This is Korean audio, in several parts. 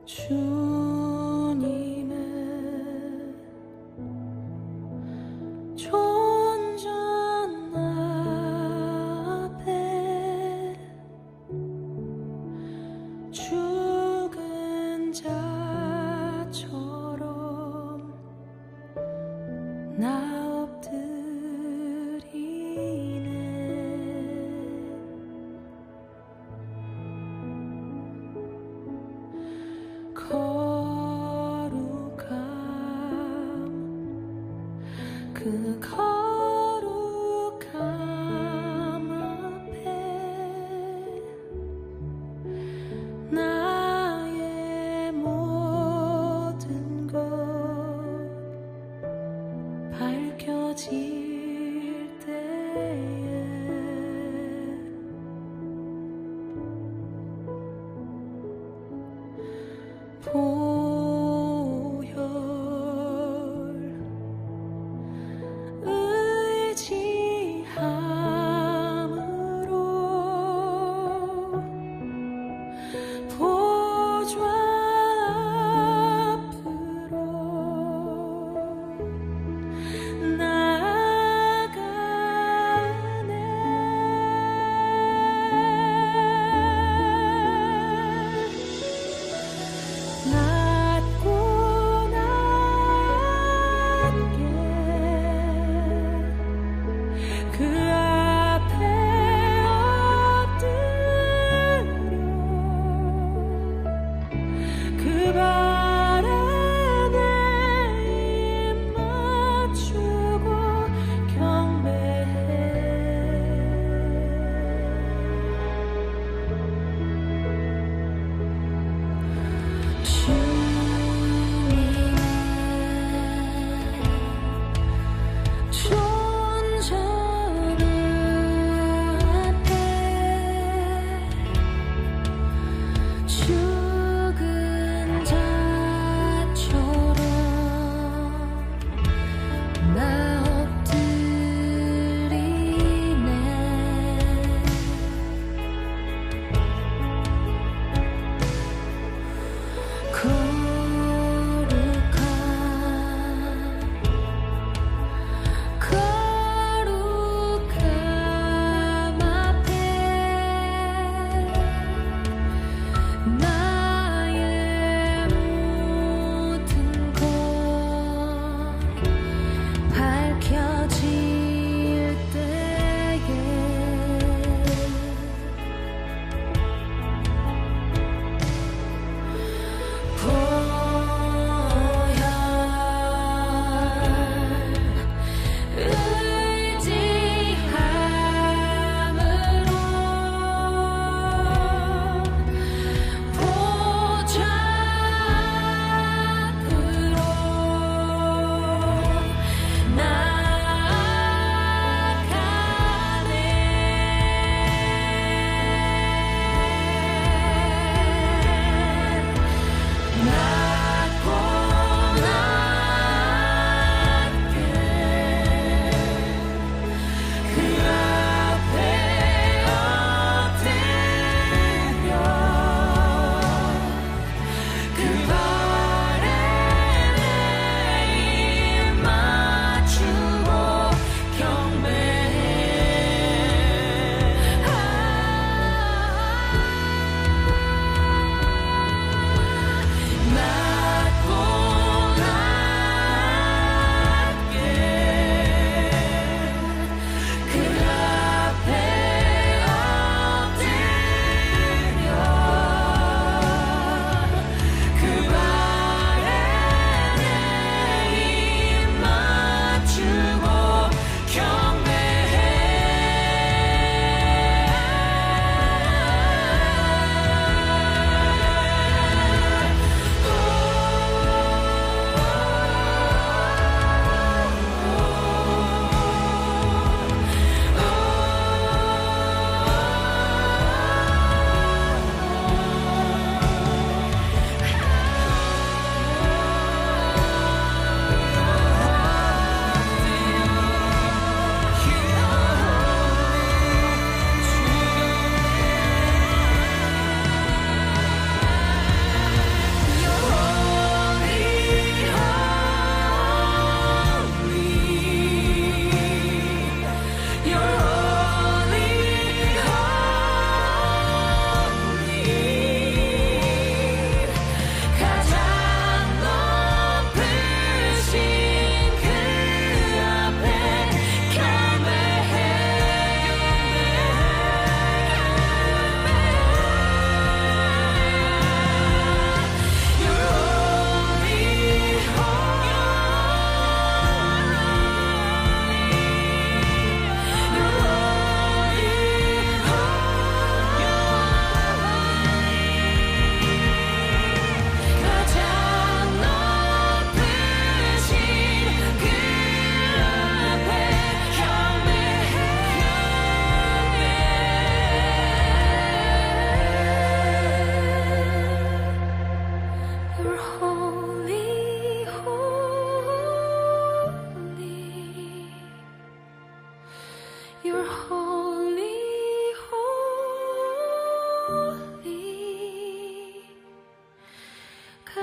주님의 존전 앞에 죽은 자처럼 나 엎드리네. 거룩함 그 거룩함 앞에 나의 모든 것 밝혀질 때에 보혈 의지함으로 보좌 앞으로 나아가네. 낮고 낮게 그 앞에 엎드려 그 발에 내 입 맞추고 경배해. 존전 앞에 죽은 자처럼 나 엎드리네. 거룩함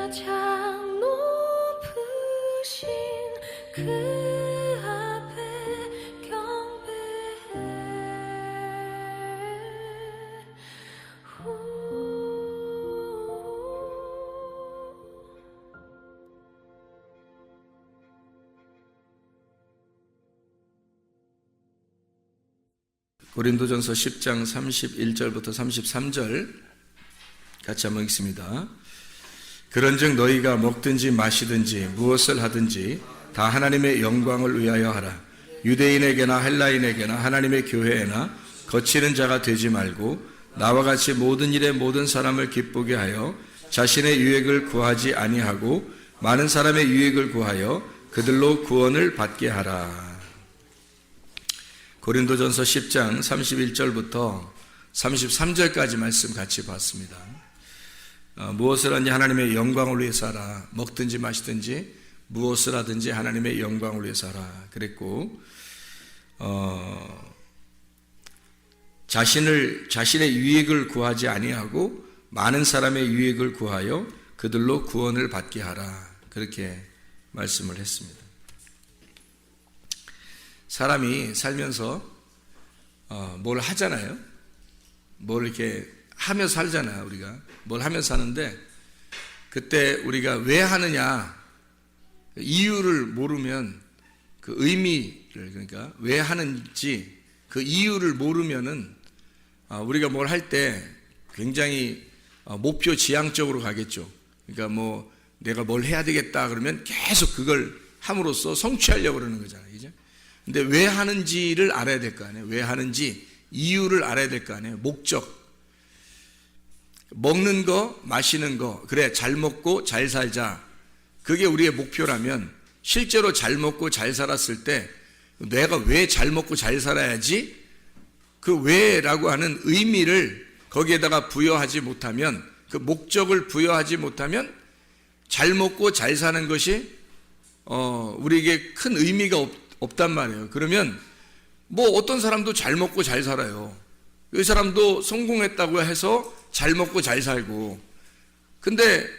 가장 높으신 그 앞에 경배해. 고린도전서 10장 31절부터 33절 같이 한번 읽습니다. 그런즉 너희가 먹든지 마시든지 무엇을 하든지 다 하나님의 영광을 위하여 하라. 유대인에게나 헬라인에게나 하나님의 교회에나 거치는 자가 되지 말고 나와 같이 모든 일에 모든 사람을 기쁘게 하여 자신의 유익을 구하지 아니하고 많은 사람의 유익을 구하여 그들로 구원을 받게 하라. 고린도전서 10장 31절부터 33절까지 말씀 같이 봤습니다. 무엇을 하든지 하나님의 영광을 위해서 하라. 먹든지 마시든지 무엇을 하든지 하나님의 영광을 위해서 하라 그랬고, 자신의 유익을 구하지 아니하고 많은 사람의 유익을 구하여 그들로 구원을 받게 하라 그렇게 말씀을 했습니다. 사람이 살면서 뭘 하잖아요. 뭘 이렇게 하며 살잖아요. 우리가 뭘 하며 사는데 그때 우리가 왜 하느냐 이유를 모르면 그 의미를, 그러니까 왜 하는지 그 이유를 모르면은 우리가 뭘 할 때 굉장히 목표 지향적으로 가겠죠. 그러니까 뭐 내가 뭘 해야 되겠다 그러면 계속 그걸 함으로써 성취하려고 그러는 거잖아요. 그죠? 근데 왜 하는지를 알아야 될 거 아니에요. 왜 하는지 이유를 알아야 될 거 아니에요. 목적. 먹는 거, 마시는 거, 그래 잘 먹고 잘 살자. 그게 우리의 목표라면 실제로 잘 먹고 잘 살았을 때 내가 왜 잘 먹고 잘 살아야지? 그 왜라고 하는 의미를 거기에다가 부여하지 못하면, 그 목적을 부여하지 못하면 잘 먹고 잘 사는 것이 우리에게 큰 의미가 없단 말이에요. 그러면 뭐 어떤 사람도 잘 먹고 잘 살아요. 이 사람도 성공했다고 해서 잘 먹고 잘 살고, 근데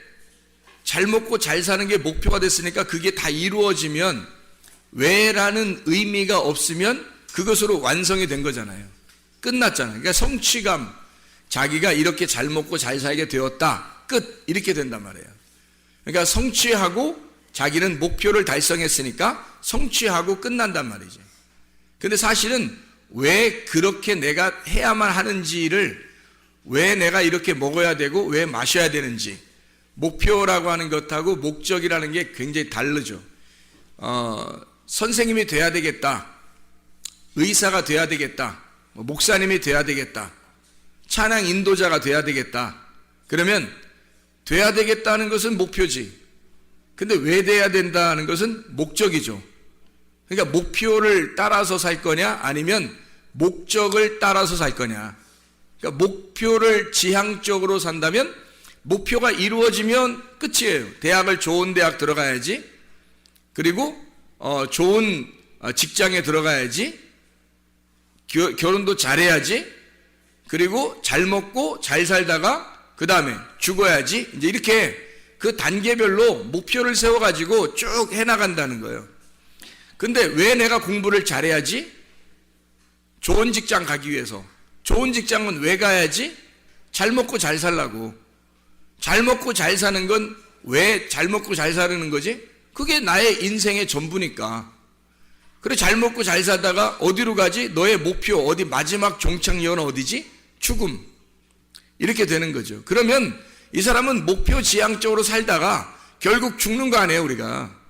잘 먹고 잘 사는 게 목표가 됐으니까 그게 다 이루어지면 왜라는 의미가 없으면 그것으로 완성이 된 거잖아요. 끝났잖아요. 그러니까 성취감, 자기가 이렇게 잘 먹고 잘 살게 되었다, 끝, 이렇게 된단 말이에요. 그러니까 성취하고 자기는 목표를 달성했으니까 성취하고 끝난단 말이죠. 근데 사실은 왜 그렇게 내가 해야만 하는지를, 왜 내가 이렇게 먹어야 되고 왜 마셔야 되는지, 목표라고 하는 것하고 목적이라는 게 굉장히 다르죠. 선생님이 돼야 되겠다, 의사가 돼야 되겠다, 목사님이 돼야 되겠다, 찬양 인도자가 돼야 되겠다, 그러면 돼야 되겠다는 것은 목표지. 근데 왜 돼야 된다는 것은 목적이죠. 그러니까 목표를 따라서 살 거냐 아니면 목적을 따라서 살 거냐. 그러니까 목표를 지향적으로 산다면 목표가 이루어지면 끝이에요. 대학을 좋은 대학 들어가야지, 그리고 좋은 직장에 들어가야지, 결혼도 잘해야지, 그리고 잘 먹고 잘 살다가 그 다음에 죽어야지, 이제 이렇게 그 단계별로 목표를 세워가지고 쭉 해나간다는 거예요. 근데 왜 내가 공부를 잘해야지? 좋은 직장 가기 위해서. 좋은 직장은 왜 가야지? 잘 먹고 잘 살라고. 잘 먹고 잘 사는 건 왜 잘 먹고 잘 사는 거지? 그게 나의 인생의 전부니까. 그래, 잘 먹고 잘 살다가 어디로 가지? 너의 목표, 어디 마지막 종착역은 어디지? 죽음. 이렇게 되는 거죠. 그러면 이 사람은 목표 지향적으로 살다가 결국 죽는 거 아니에요, 우리가.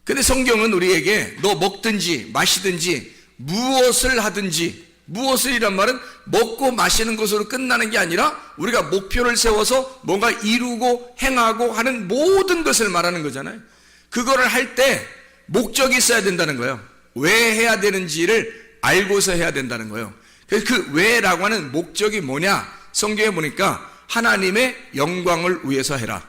근데 성경은 우리에게 너 먹든지 마시든지 무엇을 하든지, 무엇을이란 말은 먹고 마시는 것으로 끝나는 게 아니라 우리가 목표를 세워서 뭔가 이루고 행하고 하는 모든 것을 말하는 거잖아요. 그거를 할 때 목적이 있어야 된다는 거예요. 왜 해야 되는지를 알고서 해야 된다는 거예요. 그래서 그 왜라고 하는 목적이 뭐냐? 성경에 보니까 하나님의 영광을 위해서 해라.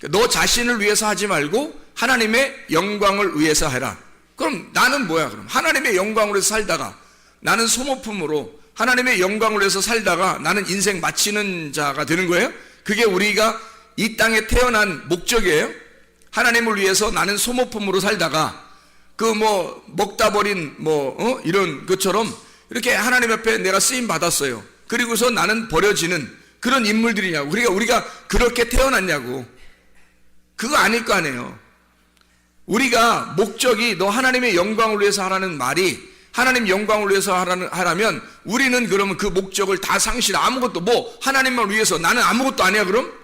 너 자신을 위해서 하지 말고 하나님의 영광을 위해서 해라. 그럼 나는 뭐야? 그럼 하나님의 영광을 위해서 살다가, 나는 소모품으로 하나님의 영광을 위해서 살다가 나는 인생 마치는 자가 되는 거예요? 그게 우리가 이 땅에 태어난 목적이에요. 하나님을 위해서 나는 소모품으로 살다가 그 뭐 먹다 버린 이런 것처럼 이렇게 하나님 앞에 내가 쓰임 받았어요. 그리고서 나는 버려지는 그런 인물들이냐고. 그러니까 우리가 그렇게 태어났냐고. 그거 아닐 거 아니에요. 우리가 목적이 너 하나님의 영광을 위해서 하라는 말이 하나님 영광을 위해서 하라면 우리는 그러면 그 목적을 다 아무것도 하나님을 위해서 나는 아무것도 아니야 그럼?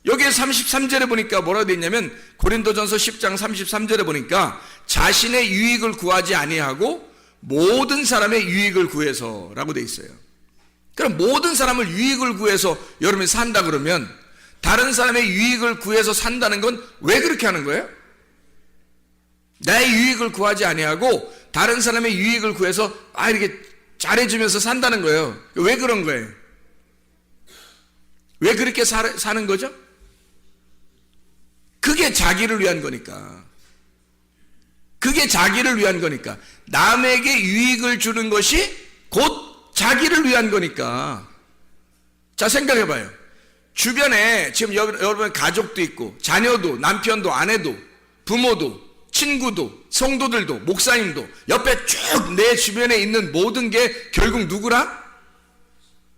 여기에 33절에 보니까 뭐라고 되어 있냐면 고린도전서 10장 33절에 보니까 자신의 유익을 구하지 아니하고 모든 사람의 유익을 구해서라고 되어 있어요. 그럼 모든 사람을 유익을 구해서 여러분이 산다 그러면 다른 사람의 유익을 구해서 산다는 건 왜 그렇게 하는 거예요? 나의 유익을 구하지 아니하고 다른 사람의 유익을 구해서 이렇게 잘해주면서 산다는 거예요. 왜 그런 거예요? 왜 그렇게 사는 거죠? 그게 자기를 위한 거니까. 그게 자기를 위한 거니까. 남에게 유익을 주는 것이 곧 자기를 위한 거니까. 자, 생각해봐요. 주변에 지금 여러분 가족도 있고 자녀도 남편도 아내도 부모도 친구도 성도들도 목사님도 옆에 쭉 내 주변에 있는 모든 게 결국 누구라?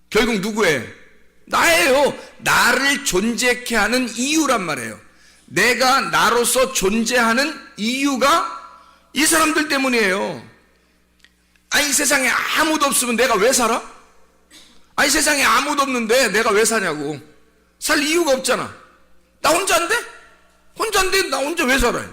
결국 누구예요? 나예요. 나를 존재케 하는 이유란 말이에요. 내가 나로서 존재하는 이유가 이 사람들 때문이에요. 아니 세상에 아무도 없으면 내가 왜 살아? 아니 세상에 아무도 없는데 내가 왜 사냐고. 살 이유가 없잖아. 나 혼자인데? 혼자인데 나 혼자 왜 살아요?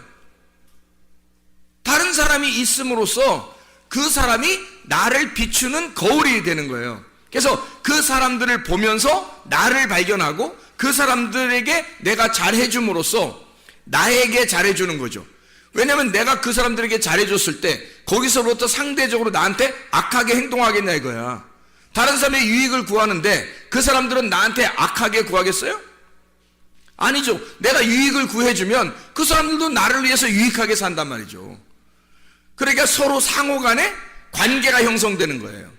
다른 사람이 있음으로써 그 사람이 나를 비추는 거울이 되는 거예요. 그래서 그 사람들을 보면서 나를 발견하고 그 사람들에게 내가 잘해줌으로써 나에게 잘해주는 거죠. 왜냐하면 내가 그 사람들에게 잘해줬을 때 거기서부터 상대적으로 나한테 악하게 행동하겠냐 이거야. 다른 사람의 유익을 구하는데 그 사람들은 나한테 악하게 구하겠어요? 아니죠. 내가 유익을 구해주면 그 사람들도 나를 위해서 유익하게 산단 말이죠. 그러니까 서로 상호 간에 관계가 형성되는 거예요.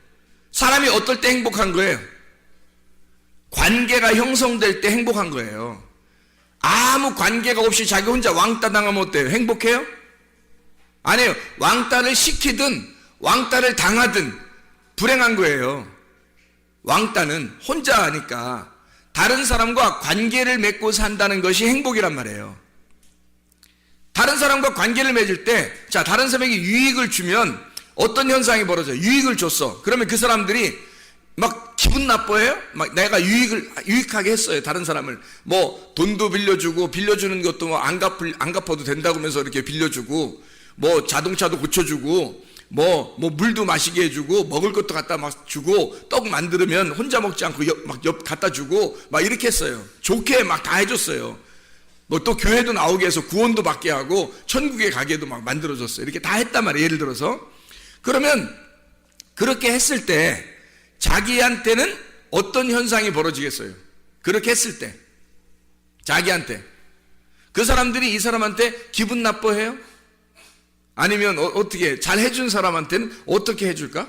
사람이 어떨 때 행복한 거예요? 관계가 형성될 때 행복한 거예요. 아무 관계가 없이 자기 혼자 왕따 당하면 어때요? 행복해요? 아니에요. 왕따를 시키든 왕따를 당하든 불행한 거예요. 왕따는 혼자 하니까 다른 사람과 관계를 맺고 산다는 것이 행복이란 말이에요. 다른 사람과 관계를 맺을 때, 자, 다른 사람에게 유익을 주면 어떤 현상이 벌어져요? 유익을 줬어. 그러면 그 사람들이 막 기분 나빠해요? 막 내가 유익하게 했어요. 다른 사람을. 뭐, 돈도 빌려주는 것도 뭐 안 갚아도 된다고 하면서 이렇게 빌려주고, 뭐, 자동차도 고쳐주고, 뭐 물도 마시게 해주고, 먹을 것도 갖다 막 주고, 떡 만들면 혼자 먹지 않고 옆 갖다 주고, 막 이렇게 했어요. 좋게 막 다 해줬어요. 뭐 또 교회도 나오게 해서 구원도 받게 하고, 천국에 가게도 막 만들어줬어요. 이렇게 다 했단 말이에요. 예를 들어서. 그러면, 그렇게 했을 때, 자기한테는 어떤 현상이 벌어지겠어요? 그렇게 했을 때. 자기한테. 그 사람들이 이 사람한테 기분 나빠해요? 아니면 어떻게 잘 해준 사람한테는 어떻게 해줄까?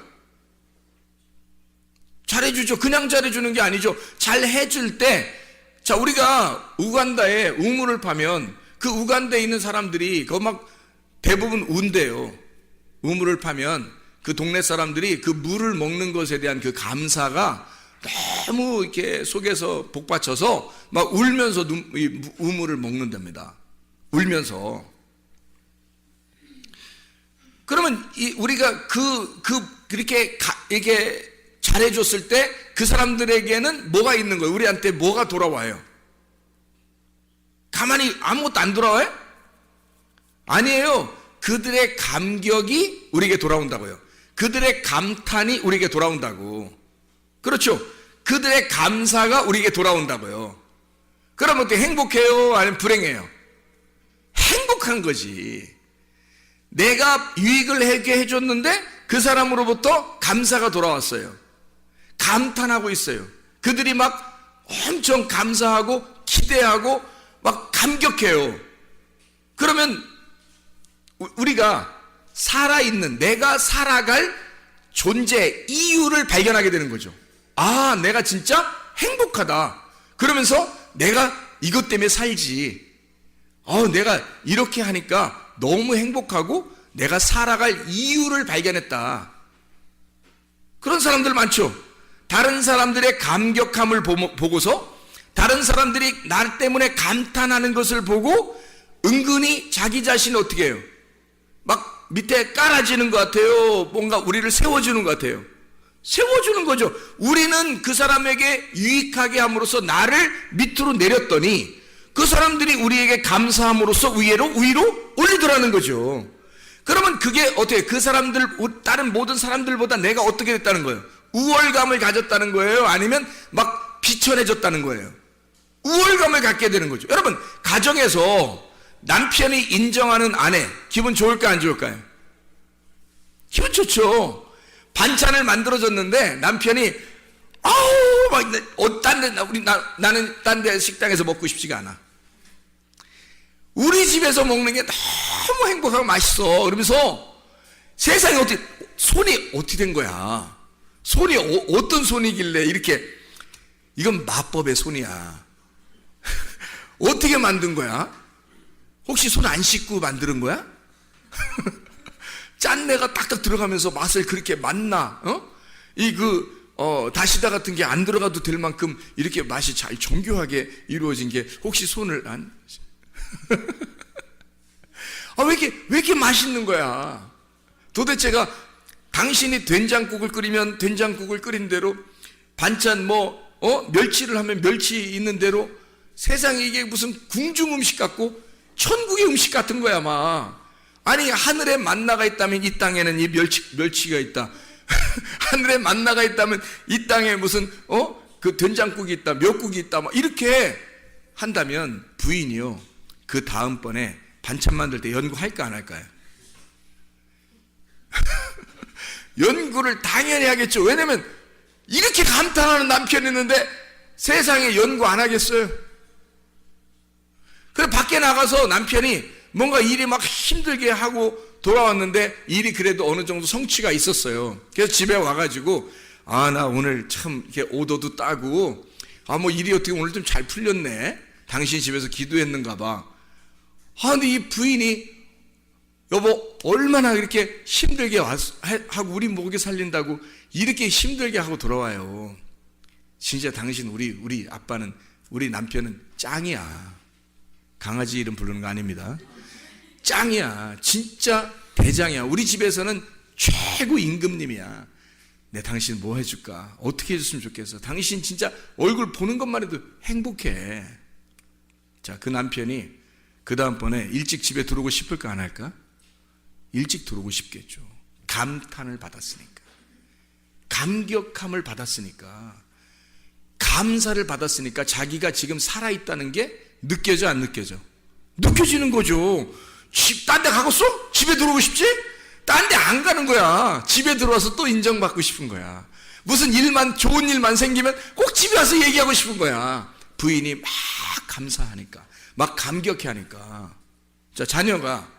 잘해주죠. 그냥 잘해주는 게 아니죠. 잘 해줄 때, 자, 우리가 우간다에 우물을 파면 그 우간다에 있는 사람들이 그거 막 대부분 운대요. 우물을 파면 그 동네 사람들이 그 물을 먹는 것에 대한 그 감사가 너무 이렇게 속에서 복받쳐서 막 울면서 이 우물을 먹는답니다. 울면서. 그러면 우리가 그렇게 이게 잘해줬을 때 그 사람들에게는 뭐가 있는 거예요? 우리한테 뭐가 돌아와요? 가만히 아무것도 안 돌아와요? 아니에요. 그들의 감격이 우리에게 돌아온다고요. 그들의 감탄이 우리에게 돌아온다고. 그렇죠? 그들의 감사가 우리에게 돌아온다고요. 그럼 어떻게 행복해요? 아니면 불행해요? 행복한 거지. 내가 유익을 하게 해줬는데 그 사람으로부터 감사가 돌아왔어요. 감탄하고 있어요. 그들이 막 엄청 감사하고 기대하고 막 감격해요. 그러면 우리가 살아있는, 내가 살아갈 존재 이유를 발견하게 되는 거죠. 아, 내가 진짜 행복하다. 그러면서 내가 이것 때문에 살지. 내가 이렇게 하니까 너무 행복하고 내가 살아갈 이유를 발견했다. 그런 사람들 많죠. 다른 사람들의 감격함을 보고서 다른 사람들이 나 때문에 감탄하는 것을 보고 은근히 자기 자신이 어떻게 해요? 막 밑에 깔아지는 것 같아요. 뭔가 우리를 세워주는 것 같아요. 세워주는 거죠. 우리는 그 사람에게 유익하게 함으로써 나를 밑으로 내렸더니 그 사람들이 우리에게 감사함으로써 위로 올리더라는 거죠. 그러면 그게 어떻게, 그 사람들, 다른 모든 사람들보다 내가 어떻게 됐다는 거예요? 우월감을 가졌다는 거예요? 아니면 막 비천해졌다는 거예요? 우월감을 갖게 되는 거죠. 여러분, 가정에서 남편이 인정하는 아내, 기분 좋을까 안 좋을까요? 기분 좋죠. 반찬을 만들어줬는데 남편이 나는 딴 데 식당에서 먹고 싶지가 않아. 우리 집에서 먹는 게 너무 행복하고 맛있어. 그러면서 세상에 손이 어떻게 된 거야? 손이 어떤 손이길래 이렇게, 이건 마법의 손이야. 어떻게 만든 거야? 혹시 손 안 씻고 만드는 거야? 짠내가 딱딱 들어가면서 맛을 그렇게 맛나? 다시다 같은 게 안 들어가도 될 만큼 이렇게 맛이 잘 정교하게 이루어진 게 혹시 손을 안? 왜 이렇게 맛있는 거야? 도대체가 당신이 된장국을 끓이면 된장국을 끓인 대로, 반찬 멸치를 하면 멸치 있는 대로, 세상에 이게 무슨 궁중 음식 같고 천국의 음식 같은 거야, 막. 아니, 하늘에 만나가 있다면 이 땅에는 이 멸치가 있다. 하늘에 만나가 있다면 이 땅에 무슨 그 된장국이 있다, 멸국이 있다, 막 이렇게 한다면 부인이요, 그 다음번에 반찬 만들 때 연구할까 안 할까요? 연구를 당연히 하겠죠. 왜냐면 이렇게 감탄하는 남편이 있는데 세상에 연구 안 하겠어요? 그래, 밖에 나가서 남편이 뭔가 일이 막 힘들게 하고 돌아왔는데 일이 그래도 어느 정도 성취가 있었어요. 그래서 집에 와가지고, 나 오늘 참 이렇게 오더도 따고, 일이 어떻게 오늘 좀 잘 풀렸네. 당신 집에서 기도했는가 봐. 근데 이 부인이, 여보, 얼마나 이렇게 힘들게 하고 우리 먹여 살린다고 이렇게 힘들게 하고 돌아와요. 진짜 당신, 우리 아빠는, 우리 남편은 짱이야. 강아지 이름 부르는 거 아닙니다. 짱이야. 진짜 대장이야. 우리 집에서는 최고 임금님이야. 내 당신 뭐 해줄까? 어떻게 해줬으면 좋겠어? 당신 진짜 얼굴 보는 것만 해도 행복해. 자, 그 남편이 그 다음번에 일찍 집에 들어오고 싶을까 안 할까? 일찍 들어오고 싶겠죠. 감탄을 받았으니까, 감격함을 받았으니까, 감사를 받았으니까 자기가 지금 살아있다는 게 느껴져 안 느껴져? 느껴지는 거죠. 딴 데 가겠어? 집에 들어오고 싶지? 딴 데 안 가는 거야. 집에 들어와서 또 인정받고 싶은 거야. 무슨 좋은 일만 생기면 꼭 집에 와서 얘기하고 싶은 거야. 부인이 막 감사하니까, 막 감격해 하니까. 자, 자녀가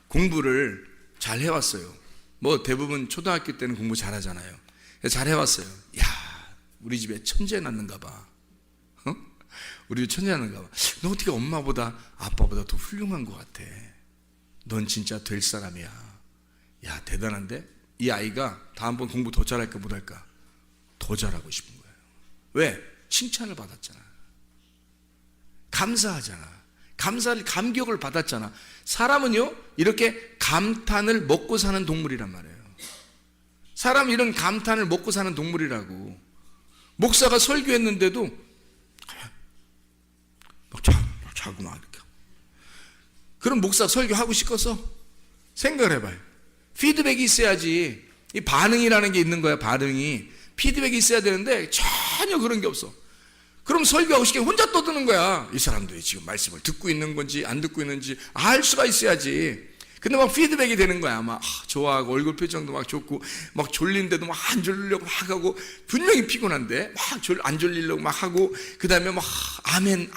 공부를 잘 해왔어요. 대부분 초등학교 때는 공부 잘 하잖아요. 잘 해왔어요. 우리 집에 천재 낳는가 봐. 우리 집 천재 낳는가 봐. 너 어떻게 엄마보다 아빠보다 더 훌륭한 것 같아. 넌 진짜 될 사람이야. 야, 대단한데? 이 아이가 다음번 공부 더 잘할까 못할까? 더 잘하고 싶은 거예요. 왜? 칭찬을 받았잖아. 감사하잖아. 감격을 받았잖아. 사람은요, 이렇게 감탄을 먹고 사는 동물이란 말이에요. 사람 이런 감탄을 먹고 사는 동물이라고. 목사가 설교했는데도 자고 막 이렇게. 그럼 목사 설교하고 싶어서? 생각을 해봐요. 피드백이 있어야지. 이 반응이라는 게 있는 거야. 반응이. 피드백이 있어야 되는데 전혀 그런 게 없어. 그럼 설교하고 싶게 혼자 떠드는 거야. 이 사람들이 지금 말씀을 듣고 있는 건지 안 듣고 있는지 알 수가 있어야지. 근데 막 피드백이 되는 거야. 막 좋아하고 얼굴 표정도 막 좋고 막 졸린데도 막 안 졸리려고 막 하고, 분명히 피곤한데 막 안 졸리려고 막 하고, 그 다음에 막 아멘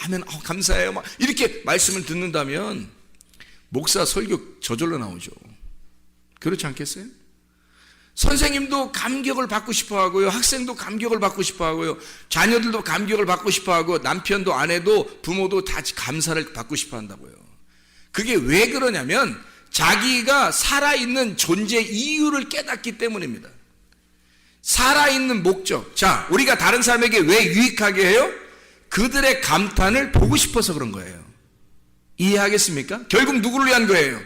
감사해요 막 이렇게 말씀을 듣는다면 목사 설교 저절로 나오죠. 그렇지 않겠어요? 선생님도 감격을 받고 싶어 하고요. 학생도 감격을 받고 싶어 하고요. 자녀들도 감격을 받고 싶어 하고, 남편도 아내도 부모도 다 감사를 받고 싶어 한다고요. 그게 왜 그러냐면 자기가 살아있는 존재 이유를 깨닫기 때문입니다. 살아있는 목적. 자, 우리가 다른 사람에게 왜 유익하게 해요? 그들의 감탄을 보고 싶어서 그런 거예요. 이해하겠습니까? 결국 누구를 위한 거예요?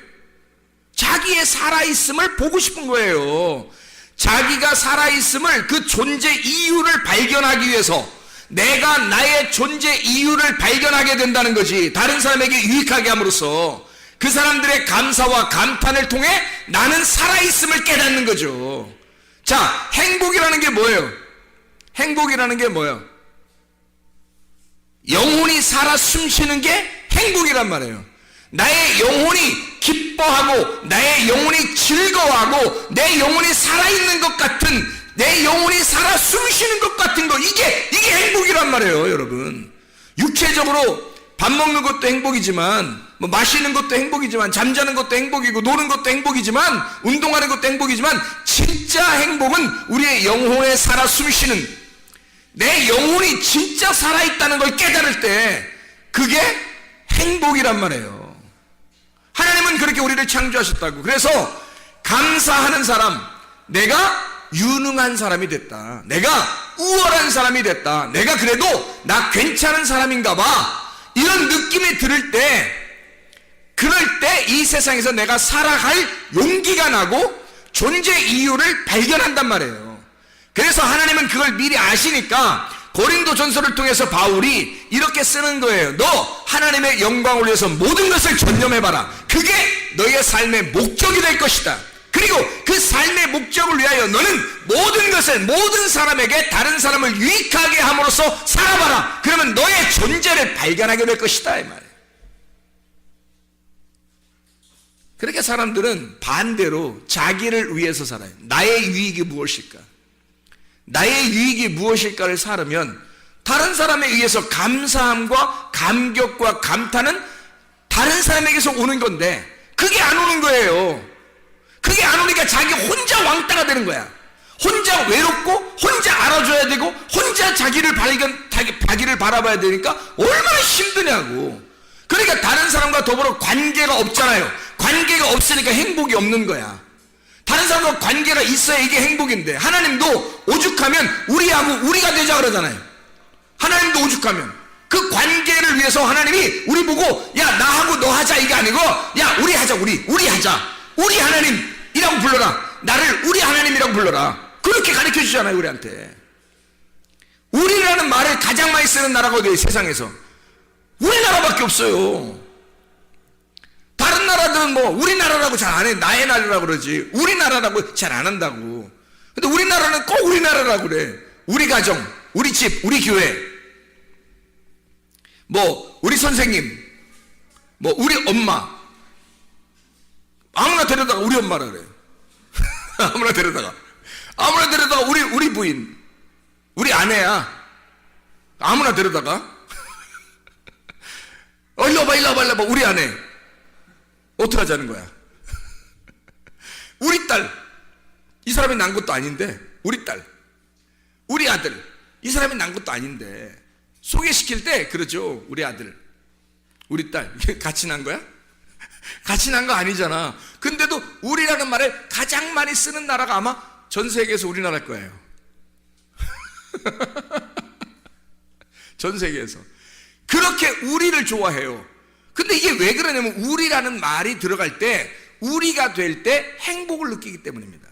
자기의 살아있음을 보고 싶은 거예요. 자기가 살아있음을, 그 존재 이유를 발견하기 위해서 내가 나의 존재 이유를 발견하게 된다는 거지. 다른 사람에게 유익하게 함으로써 그 사람들의 감사와 감탄을 통해 나는 살아있음을 깨닫는 거죠. 자, 행복이라는 게 뭐예요? 행복이라는 게 뭐예요? 영혼이 살아 숨쉬는 게 행복이란 말이에요. 나의 영혼이 기뻐하고 나의 영혼이 즐거워하고 내 영혼이 살아있는 것 같은, 내 영혼이 살아 숨쉬는 것 같은 거, 이게 행복이란 말이에요. 여러분, 육체적으로 밥 먹는 것도 행복이지만, 뭐 마시는 것도 행복이지만, 잠자는 것도 행복이고, 노는 것도 행복이지만, 운동하는 것도 행복이지만, 진짜 행복은 우리의 영혼에 살아 숨쉬는, 내 영혼이 진짜 살아있다는 걸 깨달을 때 그게 행복이란 말이에요. 하나님은 그렇게 우리를 창조하셨다고. 그래서 감사하는 사람, 내가 유능한 사람이 됐다, 내가 우월한 사람이 됐다, 내가 그래도 나 괜찮은 사람인가 봐, 이런 느낌이 들을 때, 그럴 때 이 세상에서 내가 살아갈 용기가 나고 존재 이유를 발견한단 말이에요. 그래서 하나님은 그걸 미리 아시니까 고린도 전서를 통해서 바울이 이렇게 쓰는 거예요. 너 하나님의 영광을 위해서 모든 것을 전념해봐라. 그게 너의 삶의 목적이 될 것이다. 그리고 그 삶의 목적을 위하여 너는 모든 것을, 모든 사람에게 다른 사람을 유익하게 함으로써 살아봐라. 그러면 너의 존재를 발견하게 될 것이다, 이 말이에요. 그렇게 사람들은 반대로 자기를 위해서 살아요. 나의 유익이 무엇일까? 나의 유익이 무엇일까를 살으면 다른 사람에 의해서 감사함과 감격과 감탄은 다른 사람에게서 오는 건데 그게 안 오는 거예요. 그게 안 오니까 자기 혼자 왕따가 되는 거야. 혼자 외롭고 혼자 알아줘야 되고 혼자 자기를 바라봐야 되니까 얼마나 힘드냐고. 그러니까 다른 사람과 더불어 관계가 없잖아요. 관계가 없으니까 행복이 없는 거야. 다른 사람과 관계가 있어야 이게 행복인데, 하나님도 오죽하면 우리하고 우리가 되자 그러잖아요. 하나님도 오죽하면 그 관계를 위해서 하나님이 우리 보고 야 나하고 너 하자 이게 아니고 야 우리 하자, 우리 하자, 우리 하나님이라고 불러라, 나를 우리 하나님이라고 불러라, 그렇게 가르쳐 주잖아요. 우리한테 우리라는 말을 가장 많이 쓰는 나라가 어디예요? 세상에서 우리나라밖에 없어요. 다른 나라들은 뭐 우리나라라고 잘 안 해. 나의 나라라고 그러지 우리나라라고 잘 안 한다고. 근데 우리나라는 꼭 우리나라라고 그래. 우리 가정, 우리 집, 우리 교회, 뭐 우리 선생님, 뭐 우리 엄마, 아무나 데려다가 우리 엄마라 그래. 아무나 데려다가 우리 부인, 우리 아내야, 아무나 데려다가 일로 와봐 우리 아내. 어떻게 하자는 거야? 우리 딸, 이 사람이 난 것도 아닌데, 우리 딸, 우리 아들, 이 사람이 난 것도 아닌데, 소개시킬 때 그러죠. 우리 아들, 우리 딸, 같이 난 거야? 같이 난 거 아니잖아. 근데도 우리라는 말을 가장 많이 쓰는 나라가 아마 전 세계에서 우리나라일 거예요. 전 세계에서. 그렇게 우리를 좋아해요. 근데 이게 왜 그러냐면 우리라는 말이 들어갈 때, 우리가 될 때 행복을 느끼기 때문입니다.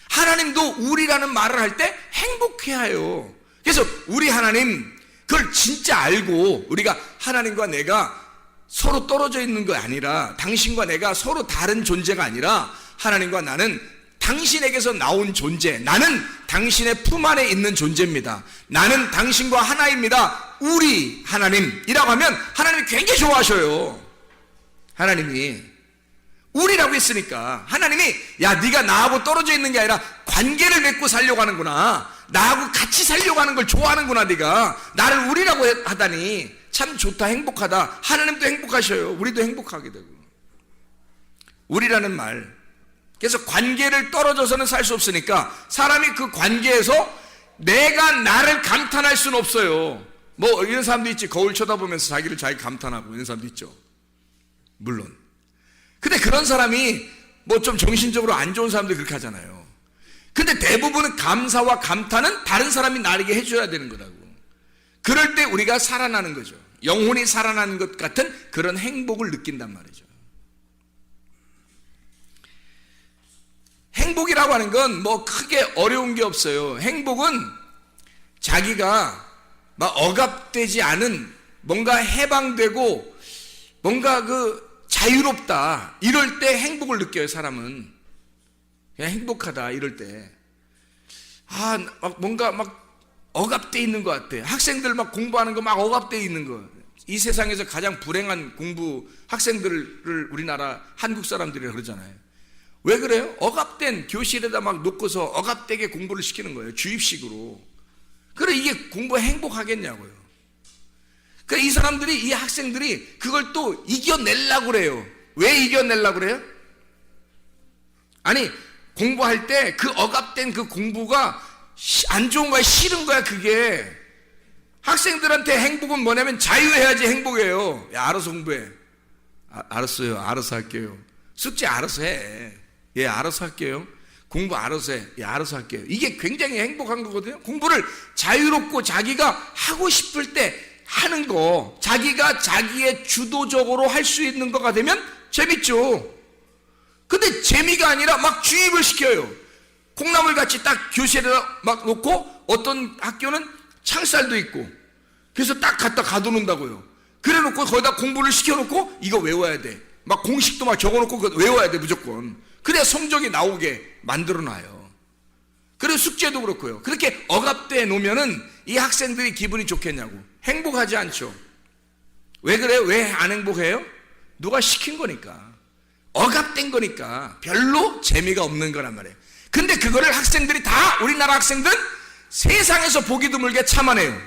하나님도 우리라는 말을 할 때 행복해해요. 그래서 우리 하나님, 그걸 진짜 알고 우리가 하나님과 내가 서로 떨어져 있는 거 아니라, 당신과 내가 서로 다른 존재가 아니라 하나님과 나는 당신에게서 나온 존재, 나는 당신의 품 안에 있는 존재입니다. 나는 당신과 하나입니다. 우리 하나님이라고 하면 하나님이 굉장히 좋아하셔요. 하나님이 우리라고 했으니까 하나님이 야 네가 나하고 떨어져 있는 게 아니라 관계를 맺고 살려고 하는구나, 나하고 같이 살려고 하는 걸 좋아하는구나, 네가 나를 우리라고 하다니 참 좋다, 행복하다. 하나님도 행복하셔요. 우리도 행복하게 되고. 우리라는 말 그래서 관계를 떨어져서는 살 수 없으니까 사람이 그 관계에서 내가 나를 감탄할 수는 없어요. 뭐 이런 사람도 있지. 거울 쳐다보면서 자기를 자기 감탄하고 이런 사람도 있죠. 물론. 근데 그런 사람이 뭐 좀 정신적으로 안 좋은 사람들이 그렇게 하잖아요. 근데 대부분은 감사와 감탄은 다른 사람이 나에게 해줘야 되는 거라고. 그럴 때 우리가 살아나는 거죠. 영혼이 살아나는 것 같은 그런 행복을 느낀단 말이죠. 행복이라고 하는 건 뭐 크게 어려운 게 없어요. 행복은 자기가 막 억압되지 않은 뭔가 해방되고 뭔가 그 자유롭다 이럴 때 행복을 느껴요. 사람은 그냥 행복하다 이럴 때 막 뭔가 막 억압돼 있는 것 같아. 학생들 막 공부하는 거 막 억압돼 있는 거. 이 세상에서 가장 불행한 공부 학생들을 우리나라 한국 사람들이 그러잖아요. 왜 그래요? 억압된 교실에다 막 놓고서 억압되게 공부를 시키는 거예요. 주입식으로. 그래 이게 공부에 행복하겠냐고요. 그래 이 사람들이 이 학생들이 그걸 또 이겨내려고 그래요. 왜 이겨내려고 그래요? 아니 공부할 때 그 억압된 그 공부가 안 좋은 거야, 싫은 거야. 그게 학생들한테 행복은 뭐냐면 자유해야지 행복해요. 야 알아서 공부해. 알았어요. 알아서 할게요. 숙제 알아서 해. 예, 알아서 할게요. 공부 알아서 해. 예, 알아서 할게요. 이게 굉장히 행복한 거거든요. 공부를 자유롭고 자기가 하고 싶을 때 하는 거, 자기가 자기의 주도적으로 할 수 있는 거가 되면 재밌죠. 근데 재미가 아니라 막 주입을 시켜요. 콩나물 같이 딱 교실에다 막 놓고 어떤 학교는 창살도 있고 그래서 딱 갖다 가둬놓는다고요. 그래 놓고 거기다 공부를 시켜놓고 이거 외워야 돼. 막 공식도 막 적어놓고 그거 외워야 돼 무조건. 그래야 성적이 나오게 만들어놔요. 그리고 숙제도 그렇고요. 그렇게 억압돼 놓으면은 이 학생들이 기분이 좋겠냐고. 행복하지 않죠. 왜 그래요? 왜 안 행복해요? 누가 시킨 거니까. 억압된 거니까 별로 재미가 없는 거란 말이에요. 근데 그거를 학생들이 다 우리나라 학생들은 세상에서 보기 드물게 참아내요.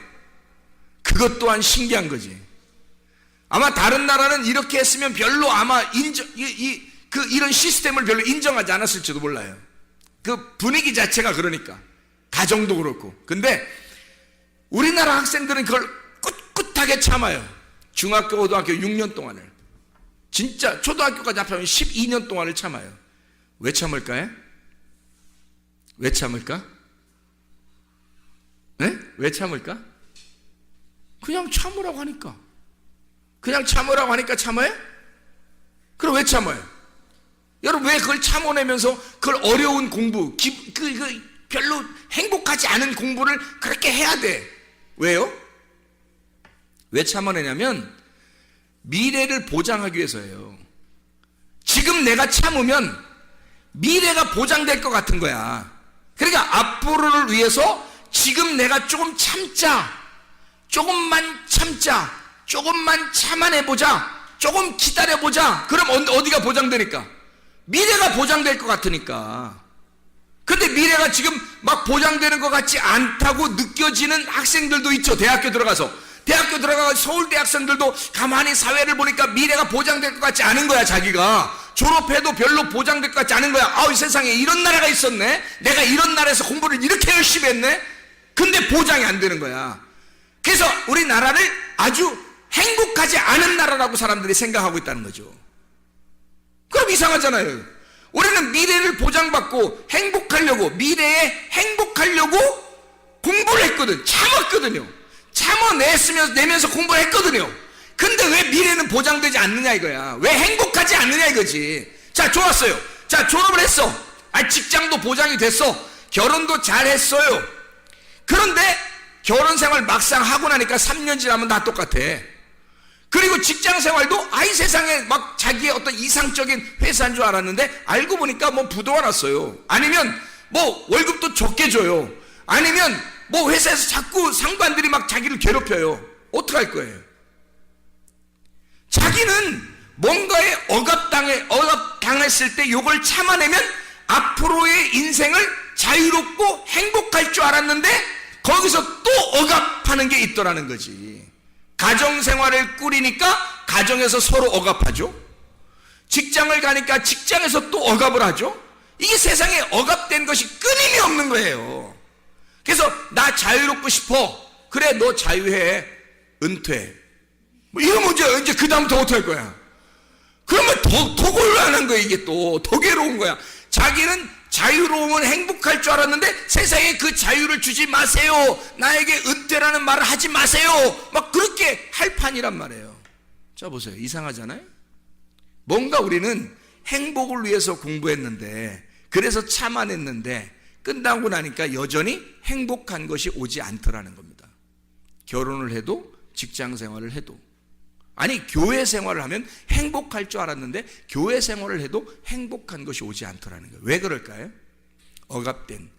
그것 또한 신기한 거지. 아마 다른 나라는 이렇게 했으면 별로 아마 이런 시스템을 별로 인정하지 않았을지도 몰라요. 그 분위기 자체가 그러니까. 가정도 그렇고. 근데 우리나라 학생들은 그걸 꿋꿋하게 참아요. 중학교, 고등학교 6년 동안을. 진짜 초등학교까지 합하면 12년 동안을 참아요. 왜 참을까요? 왜 참을까? 네? 왜 참을까? 그냥 참으라고 하니까. 그냥 참으라고 하니까 참아요? 그럼 왜 참아요? 여러분 왜 그걸 참아내면서 그걸 어려운 공부, 별로 행복하지 않은 공부를 그렇게 해야 돼? 왜요? 왜 참아내냐면 미래를 보장하기 위해서예요. 지금 내가 참으면 미래가 보장될 것 같은 거야. 그러니까 앞으로를 위해서 지금 내가 조금 참자, 조금만 참자, 조금만 참아내보자, 조금 기다려보자. 그럼 어디가 보장되니까? 미래가 보장될 것 같으니까. 근데 미래가 지금 막 보장되는 것 같지 않다고 느껴지는 학생들도 있죠. 대학교 들어가서 서울대 학생들도 가만히 사회를 보니까 미래가 보장될 것 같지 않은 거야. 자기가 졸업해도 별로 보장될 것 같지 않은 거야. 이 세상에 이런 나라가 있었네. 내가 이런 나라에서 공부를 이렇게 열심히 했네. 근데 보장이 안 되는 거야. 그래서 우리나라를 아주 행복하지 않은 나라라고 사람들이 생각하고 있다는 거죠. 그럼 이상하잖아요. 우리는 미래를 보장받고 행복하려고, 미래에 행복하려고 공부를 했거든. 참았거든요. 내면서 공부를 했거든요. 근데 왜 미래는 보장되지 않느냐 이거야. 왜 행복하지 않느냐 이거지. 자, 좋았어요. 자, 졸업을 했어. 직장도 보장이 됐어. 결혼도 잘했어요. 그런데 결혼 생활 막상 하고 나니까 3년 지나면 다 똑같아. 그리고 직장 생활도 세상에 막 자기의 어떤 이상적인 회사인 줄 알았는데 알고 보니까 뭐 부도가 났어요. 아니면 뭐 월급도 적게 줘요. 아니면 뭐 회사에서 자꾸 상관들이 막 자기를 괴롭혀요. 어떡할 거예요? 자기는 뭔가에 억압당했을 때 이걸 참아내면 앞으로의 인생을 자유롭고 행복할 줄 알았는데 거기서 또 억압하는 게 있더라는 거지. 가정생활을 꾸리니까 가정에서 서로 억압하죠. 직장을 가니까 직장에서 또 억압을 하죠. 이게 세상에 억압된 것이 끊임이 없는 거예요. 그래서 나 자유롭고 싶어. 그래, 너 자유해. 은퇴. 뭐 이러면 이제 그 다음부터 어떻게 할 거야? 그러면 더 곤란한 거야. 이게 또 더 괴로운 거야. 자기는 자유로우면 행복할 줄 알았는데 세상에 그 자유를 주지 마세요. 나에게 은퇴라는 말을 하지 마세요. 막 그렇게 할 판이란 말이에요. 자, 보세요. 이상하잖아요. 뭔가 우리는 행복을 위해서 공부했는데, 그래서 참아냈는데 끝나고 나니까 여전히 행복한 것이 오지 않더라는 겁니다. 결혼을 해도 직장 생활을 해도, 아니 교회 생활을 하면 행복할 줄 알았는데 교회 생활을 해도 행복한 것이 오지 않더라는 거예요. 왜 그럴까요? 억압된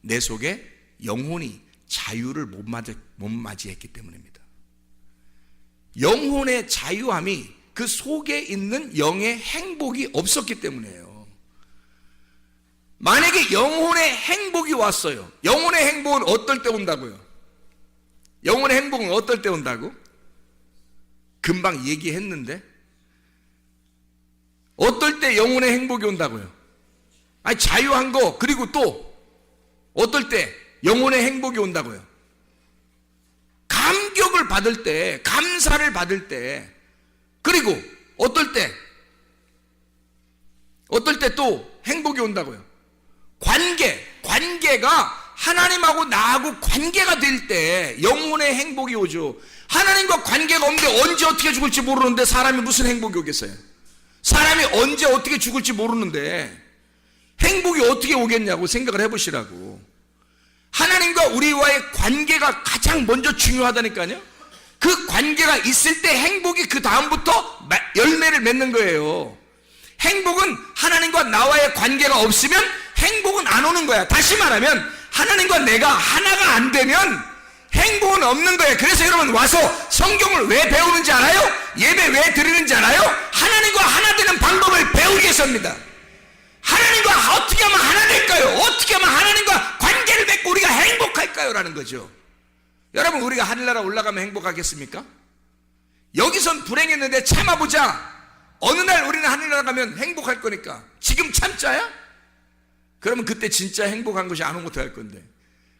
내 속에 영혼이 자유를 못 맞이했기 때문입니다. 영혼의 자유함이 그 속에 있는 영의 행복이 없었기 때문이에요. 만약에 영혼의 행복이 왔어요. 영혼의 행복은 어떨 때 온다고요? 영혼의 행복은 어떨 때 온다고? 금방 얘기했는데 어떨 때 영혼의 행복이 온다고요? 아니 자유한 거, 그리고 또 어떨 때 영혼의 행복이 온다고요? 감격을 받을 때, 감사를 받을 때, 그리고 어떨 때 또 행복이 온다고요? 관계가 하나님하고 나하고 관계가 될 때 영혼의 행복이 오죠. 하나님과 관계가 없는데 언제 어떻게 죽을지 모르는데 사람이 무슨 행복이 오겠어요? 사람이 언제 어떻게 죽을지 모르는데 행복이 어떻게 오겠냐고 생각을 해보시라고. 하나님과 우리와의 관계가 가장 먼저 중요하다니까요. 그 관계가 있을 때 행복이 그 다음부터 열매를 맺는 거예요. 행복은 하나님과 나와의 관계가 없으면 행복은 안 오는 거야. 다시 말하면 하나님과 내가 하나가 안 되면 행복은 없는 거예요. 그래서 여러분 와서 성경을 왜 배우는지 알아요? 예배 왜 드리는지 알아요? 하나님과 하나 되는 방법을 배우기 위해서입니다. 하나님과 어떻게 하면 하나 될까요? 어떻게 하면 하나님과 관계를 맺고 우리가 행복할까요? 라는 거죠. 여러분, 우리가 하늘나라 올라가면 행복하겠습니까? 여기선 불행했는데 참아보자. 어느 날 우리는 하늘나라 가면 행복할 거니까 지금 참자야? 그러면 그때 진짜 행복한 것이 안 오면 어떡할 건데?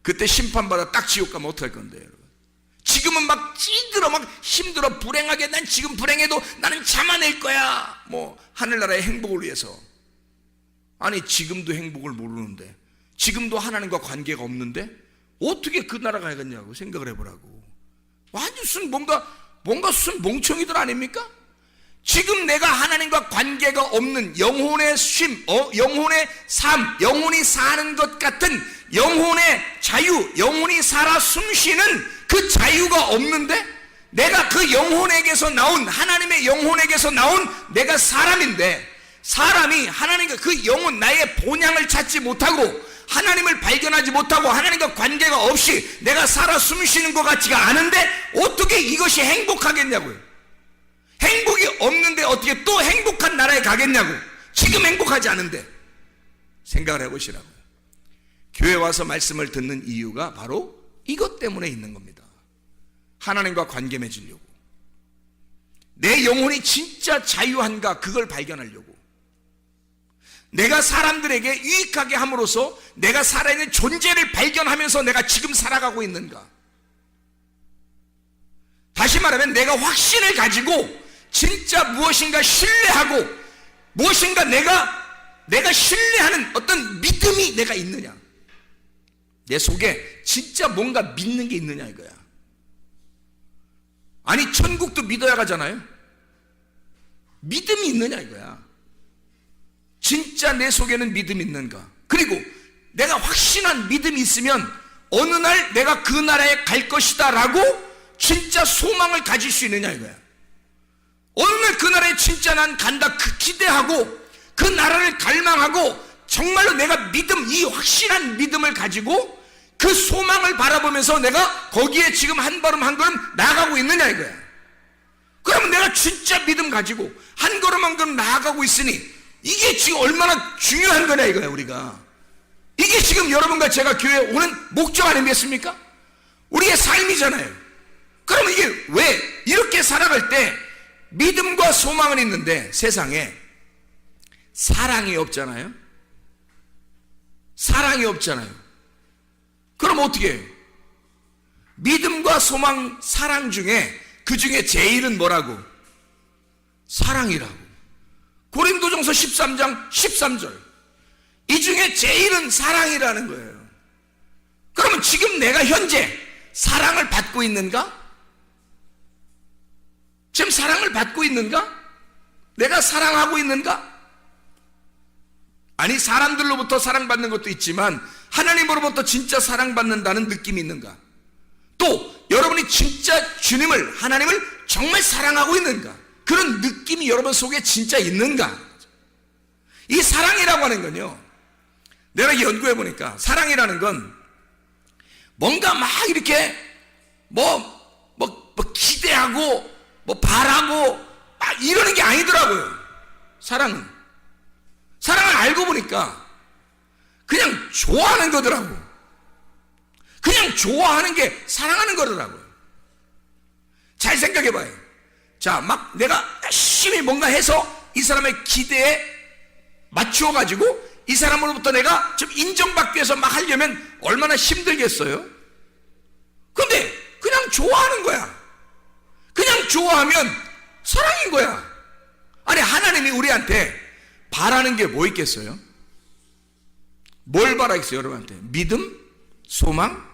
그때 심판받아 딱 지옥 가면 어떡할 건데, 여러분? 지금은 막 찌들어, 막 힘들어, 불행하게 난 지금 불행해도 나는 참아낼 거야. 뭐 하늘나라의 행복을 위해서. 아니 지금도 행복을 모르는데, 지금도 하나님과 관계가 없는데 어떻게 그 나라 가겠냐고 생각을 해보라고. 완전 무슨 뭔가 무슨 멍청이들 아닙니까? 지금 내가 하나님과 관계가 없는 영혼의 쉼, 영혼의 삶, 영혼이 사는 것 같은 영혼의 자유, 영혼이 살아 숨쉬는 그 자유가 없는데, 내가 그 영혼에게서 나온, 하나님의 영혼에게서 나온 내가 사람인데, 사람이 하나님과 그 영혼, 나의 본향을 찾지 못하고 하나님을 발견하지 못하고 하나님과 관계가 없이 내가 살아 숨쉬는 것 같지가 않은데 어떻게 이것이 행복하겠냐고요. 행복이 없는데 어떻게 또 행복한 나라에 가겠냐고. 지금 행복하지 않은데. 생각을 해보시라고요. 교회 와서 말씀을 듣는 이유가 바로 이것 때문에 있는 겁니다. 하나님과 관계 맺으려고. 내 영혼이 진짜 자유한가 그걸 발견하려고. 내가 사람들에게 유익하게 함으로써 내가 살아있는 존재를 발견하면서 내가 지금 살아가고 있는가. 다시 말하면 내가 확신을 가지고 진짜 무엇인가 신뢰하고 무엇인가 내가 신뢰하는 어떤 믿음이 내가 있느냐. 내 속에 진짜 뭔가 믿는 게 있느냐 이거야. 아니 천국도 믿어야 가잖아요. 믿음이 있느냐 이거야. 진짜 내 속에는 믿음이 있는가. 그리고 내가 확신한 믿음이 있으면 어느 날 내가 그 나라에 갈 것이다 라고 진짜 소망을 가질 수 있느냐 이거야. 어느 날 그 나라에 진짜 난 간다 그 기대하고 그 나라를 갈망하고 정말로 내가 믿음, 이 확신한 믿음을 가지고 그 소망을 바라보면서 내가 거기에 지금 한 걸음 한 걸음 나아가고 있느냐 이거야. 그러면 내가 진짜 믿음 가지고 한 걸음 한 걸음 나아가고 있으니 이게 지금 얼마나 중요한 거냐 이거야. 우리가 이게 지금 여러분과 제가 교회에 오는 목적 아니겠습니까? 우리의 삶이잖아요. 그러면 이게 왜 이렇게 살아갈 때 믿음과 소망은 있는데 세상에 사랑이 없잖아요. 사랑이 없잖아요. 그럼 어떻게 해요? 믿음과 소망, 사랑 중에 그 중에 제일은 뭐라고? 사랑이라고. 고린도전서 13장 13절. 이 중에 제일은 사랑이라는 거예요. 그러면 지금 내가 현재 사랑을 받고 있는가? 지금 사랑을 받고 있는가? 내가 사랑하고 있는가? 아니, 사람들로부터 사랑받는 것도 있지만 하나님으로부터 진짜 사랑받는다는 느낌이 있는가? 또 여러분이 진짜 주님을, 하나님을 정말 사랑하고 있는가? 그런 느낌이 여러분 속에 진짜 있는가? 이 사랑이라고 하는 건요, 내가 연구해 보니까 사랑이라는 건 뭔가 막 이렇게 뭐 기대하고 뭐 바라고 막 이러는 게 아니더라고요. 사랑은 알고 보니까 그냥 좋아하는 거더라고. 그냥 좋아하는 게 사랑하는 거더라고요. 잘 생각해 봐요. 자, 막 내가 열심히 뭔가 해서 이 사람의 기대에 맞추어 가지고 이 사람으로부터 내가 좀 인정받기 위해서 막 하려면 얼마나 힘들겠어요? 근데 그냥 좋아하는 거야. 그냥 좋아하면 사랑인 거야. 아니, 하나님이 우리한테 바라는 게 뭐 있겠어요? 뭘 바라겠어요, 여러분한테? 믿음, 소망,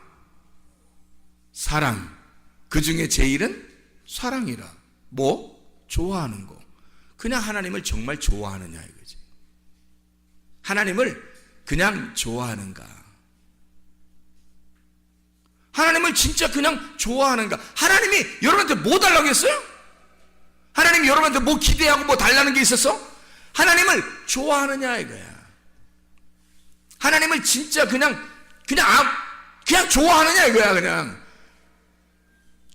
사랑. 그 중에 제일은 사랑이라. 뭐? 좋아하는 거. 그냥 하나님을 정말 좋아하느냐 이거지. 하나님을 그냥 좋아하는가? 하나님을 진짜 그냥 좋아하는가? 하나님이 여러분한테 뭐 달라고 했어요? 하나님이 여러분한테 뭐 기대하고 뭐 달라는 게 있었어? 하나님을 좋아하느냐 이거야. 하나님을 진짜 그냥 좋아하느냐 이거야. 그냥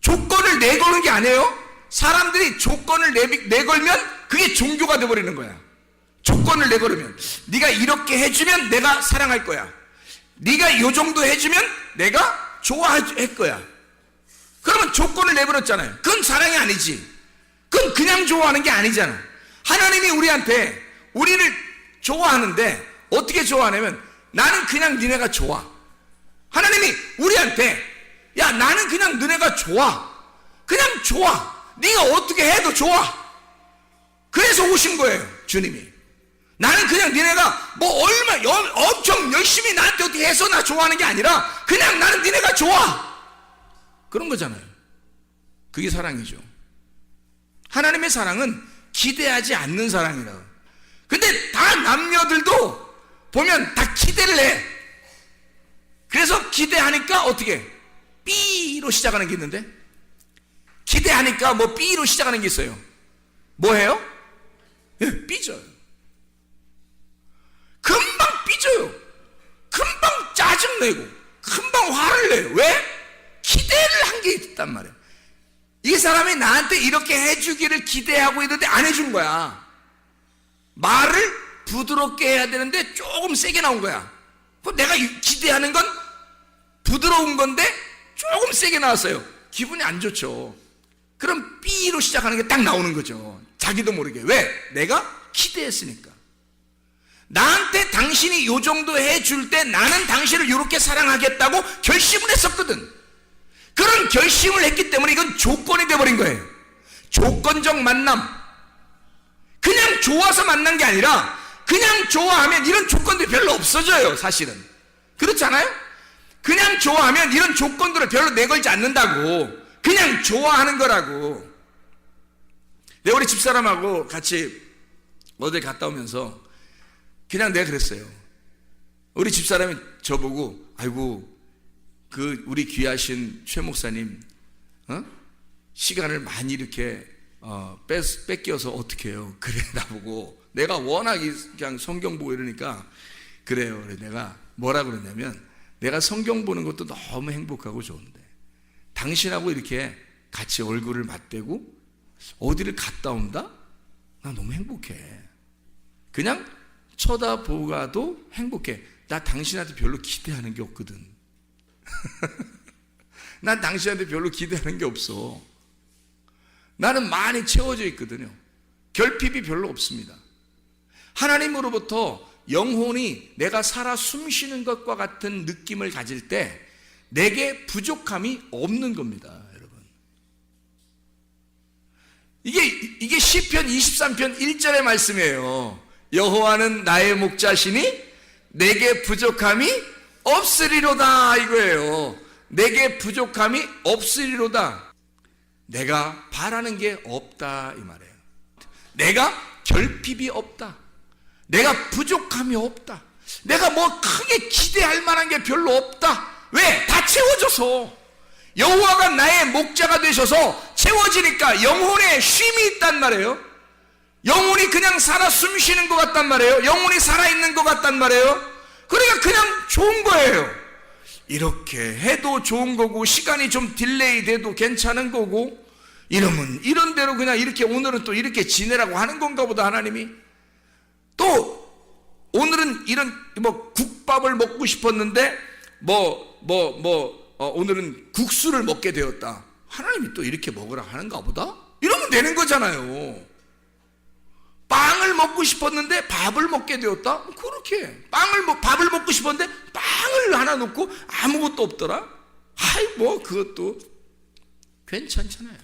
조건을 내거는 게 아니에요. 사람들이 조건을 내걸면 그게 종교가 돼버리는 거야. 조건을 내걸으면 네가 이렇게 해주면 내가 사랑할 거야. 네가 요 정도 해주면 내가 좋아할 거야. 그러면 조건을 내버렸잖아요. 그건 사랑이 아니지. 그건 그냥 좋아하는 게 아니잖아. 하나님이 우리를 좋아하는데 어떻게 좋아하냐면 나는 그냥 니네가 좋아. 하나님이 우리한테 야, 나는 그냥 너네가 좋아. 그냥 좋아. 네가 어떻게 해도 좋아. 그래서 오신 거예요, 주님이. 나는 그냥 니네가 뭐 엄청 열심히 나한테 어떻게 해서 나 좋아하는 게 아니라 그냥 나는 니네가 좋아. 그런 거잖아요. 그게 사랑이죠. 하나님의 사랑은 기대하지 않는 사랑이라고. 근데 다 남녀들도 보면 다 기대를 해. 그래서 기대하니까 어떻게? B로 시작하는 게 있는데, 기대하니까 뭐 B로 시작하는 게 있어요. 뭐 해요? 예, 삐져요. 금방 삐져요. 금방 짜증내고 금방 화를 내요. 왜? 기대를 한 게 있단 말이에요. 이 사람이 나한테 이렇게 해주기를 기대하고 있는데 안 해준 거야. 말을 부드럽게 해야 되는데 조금 세게 나온 거야. 내가 기대하는 건 부드러운 건데 조금 세게 나왔어요. 기분이 안 좋죠. 그럼 B로 시작하는 게 딱 나오는 거죠. 자기도 모르게. 왜? 내가 기대했으니까. 나한테 당신이 요 정도 해줄 때 나는 당신을 이렇게 사랑하겠다고 결심을 했었거든. 그런 결심을 했기 때문에 이건 조건이 돼버린 거예요. 조건적 만남. 그냥 좋아서 만난 게 아니라 그냥 좋아하면 이런 조건들이 별로 없어져요. 사실은 그렇잖아요. 그냥 좋아하면 이런 조건들을 별로 내걸지 않는다고. 그냥 좋아하는 거라고. 내가 우리 집사람하고 같이 어딜 갔다 오면서 그냥 내가 그랬어요. 우리 집사람이 저보고 아이고 우리 귀하신 최 목사님 시간을 많이 이렇게 뺏겨서 어떻게 해요? 그래. 나보고 내가 워낙 그냥 성경 보고 이러니까 그래요. 그래. 내가 뭐라 그러냐면 내가 성경 보는 것도 너무 행복하고 좋은데 당신하고 이렇게 같이 얼굴을 맞대고 어디를 갔다 온다? 나 너무 행복해. 그냥 쳐다보고 가도 행복해. 나 당신한테 별로 기대하는 게 없거든. 난 당신한테 별로 기대하는 게 없어. 나는 많이 채워져 있거든요. 결핍이 별로 없습니다. 하나님으로부터 영혼이 내가 살아 숨쉬는 것과 같은 느낌을 가질 때 내게 부족함이 없는 겁니다, 여러분. 이게 시편 23편 1절의 말씀이에요. 여호와는 나의 목자시니 내게 부족함이 없으리로다, 이거예요. 내게 부족함이 없으리로다. 내가 바라는 게 없다, 이 말이에요. 내가 결핍이 없다. 내가 부족함이 없다. 내가 뭐 크게 기대할 만한 게 별로 없다. 왜? 다 채워져서. 여호와가 나의 목자가 되셔서 채워지니까 영혼에 쉼이 있단 말이에요. 영혼이 그냥 살아 숨쉬는 것 같단 말이에요. 영혼이 살아있는 것 같단 말이에요. 그러니까 그냥 좋은 거예요. 이렇게 해도 좋은 거고, 시간이 좀 딜레이 돼도 괜찮은 거고, 이러면 이런 대로 그냥 이렇게 오늘은 또 이렇게 지내라고 하는 건가 보다, 하나님이. 또 오늘은 이런 국밥을 먹고 싶었는데 오늘은 국수를 먹게 되었다. 하나님이 또 이렇게 먹으라 하는가 보다? 이러면 되는 거잖아요. 빵을 먹고 싶었는데 밥을 먹게 되었다? 그렇게 밥을 먹고 싶었는데 빵을 하나 놓고 아무것도 없더라? 그것도 괜찮잖아요.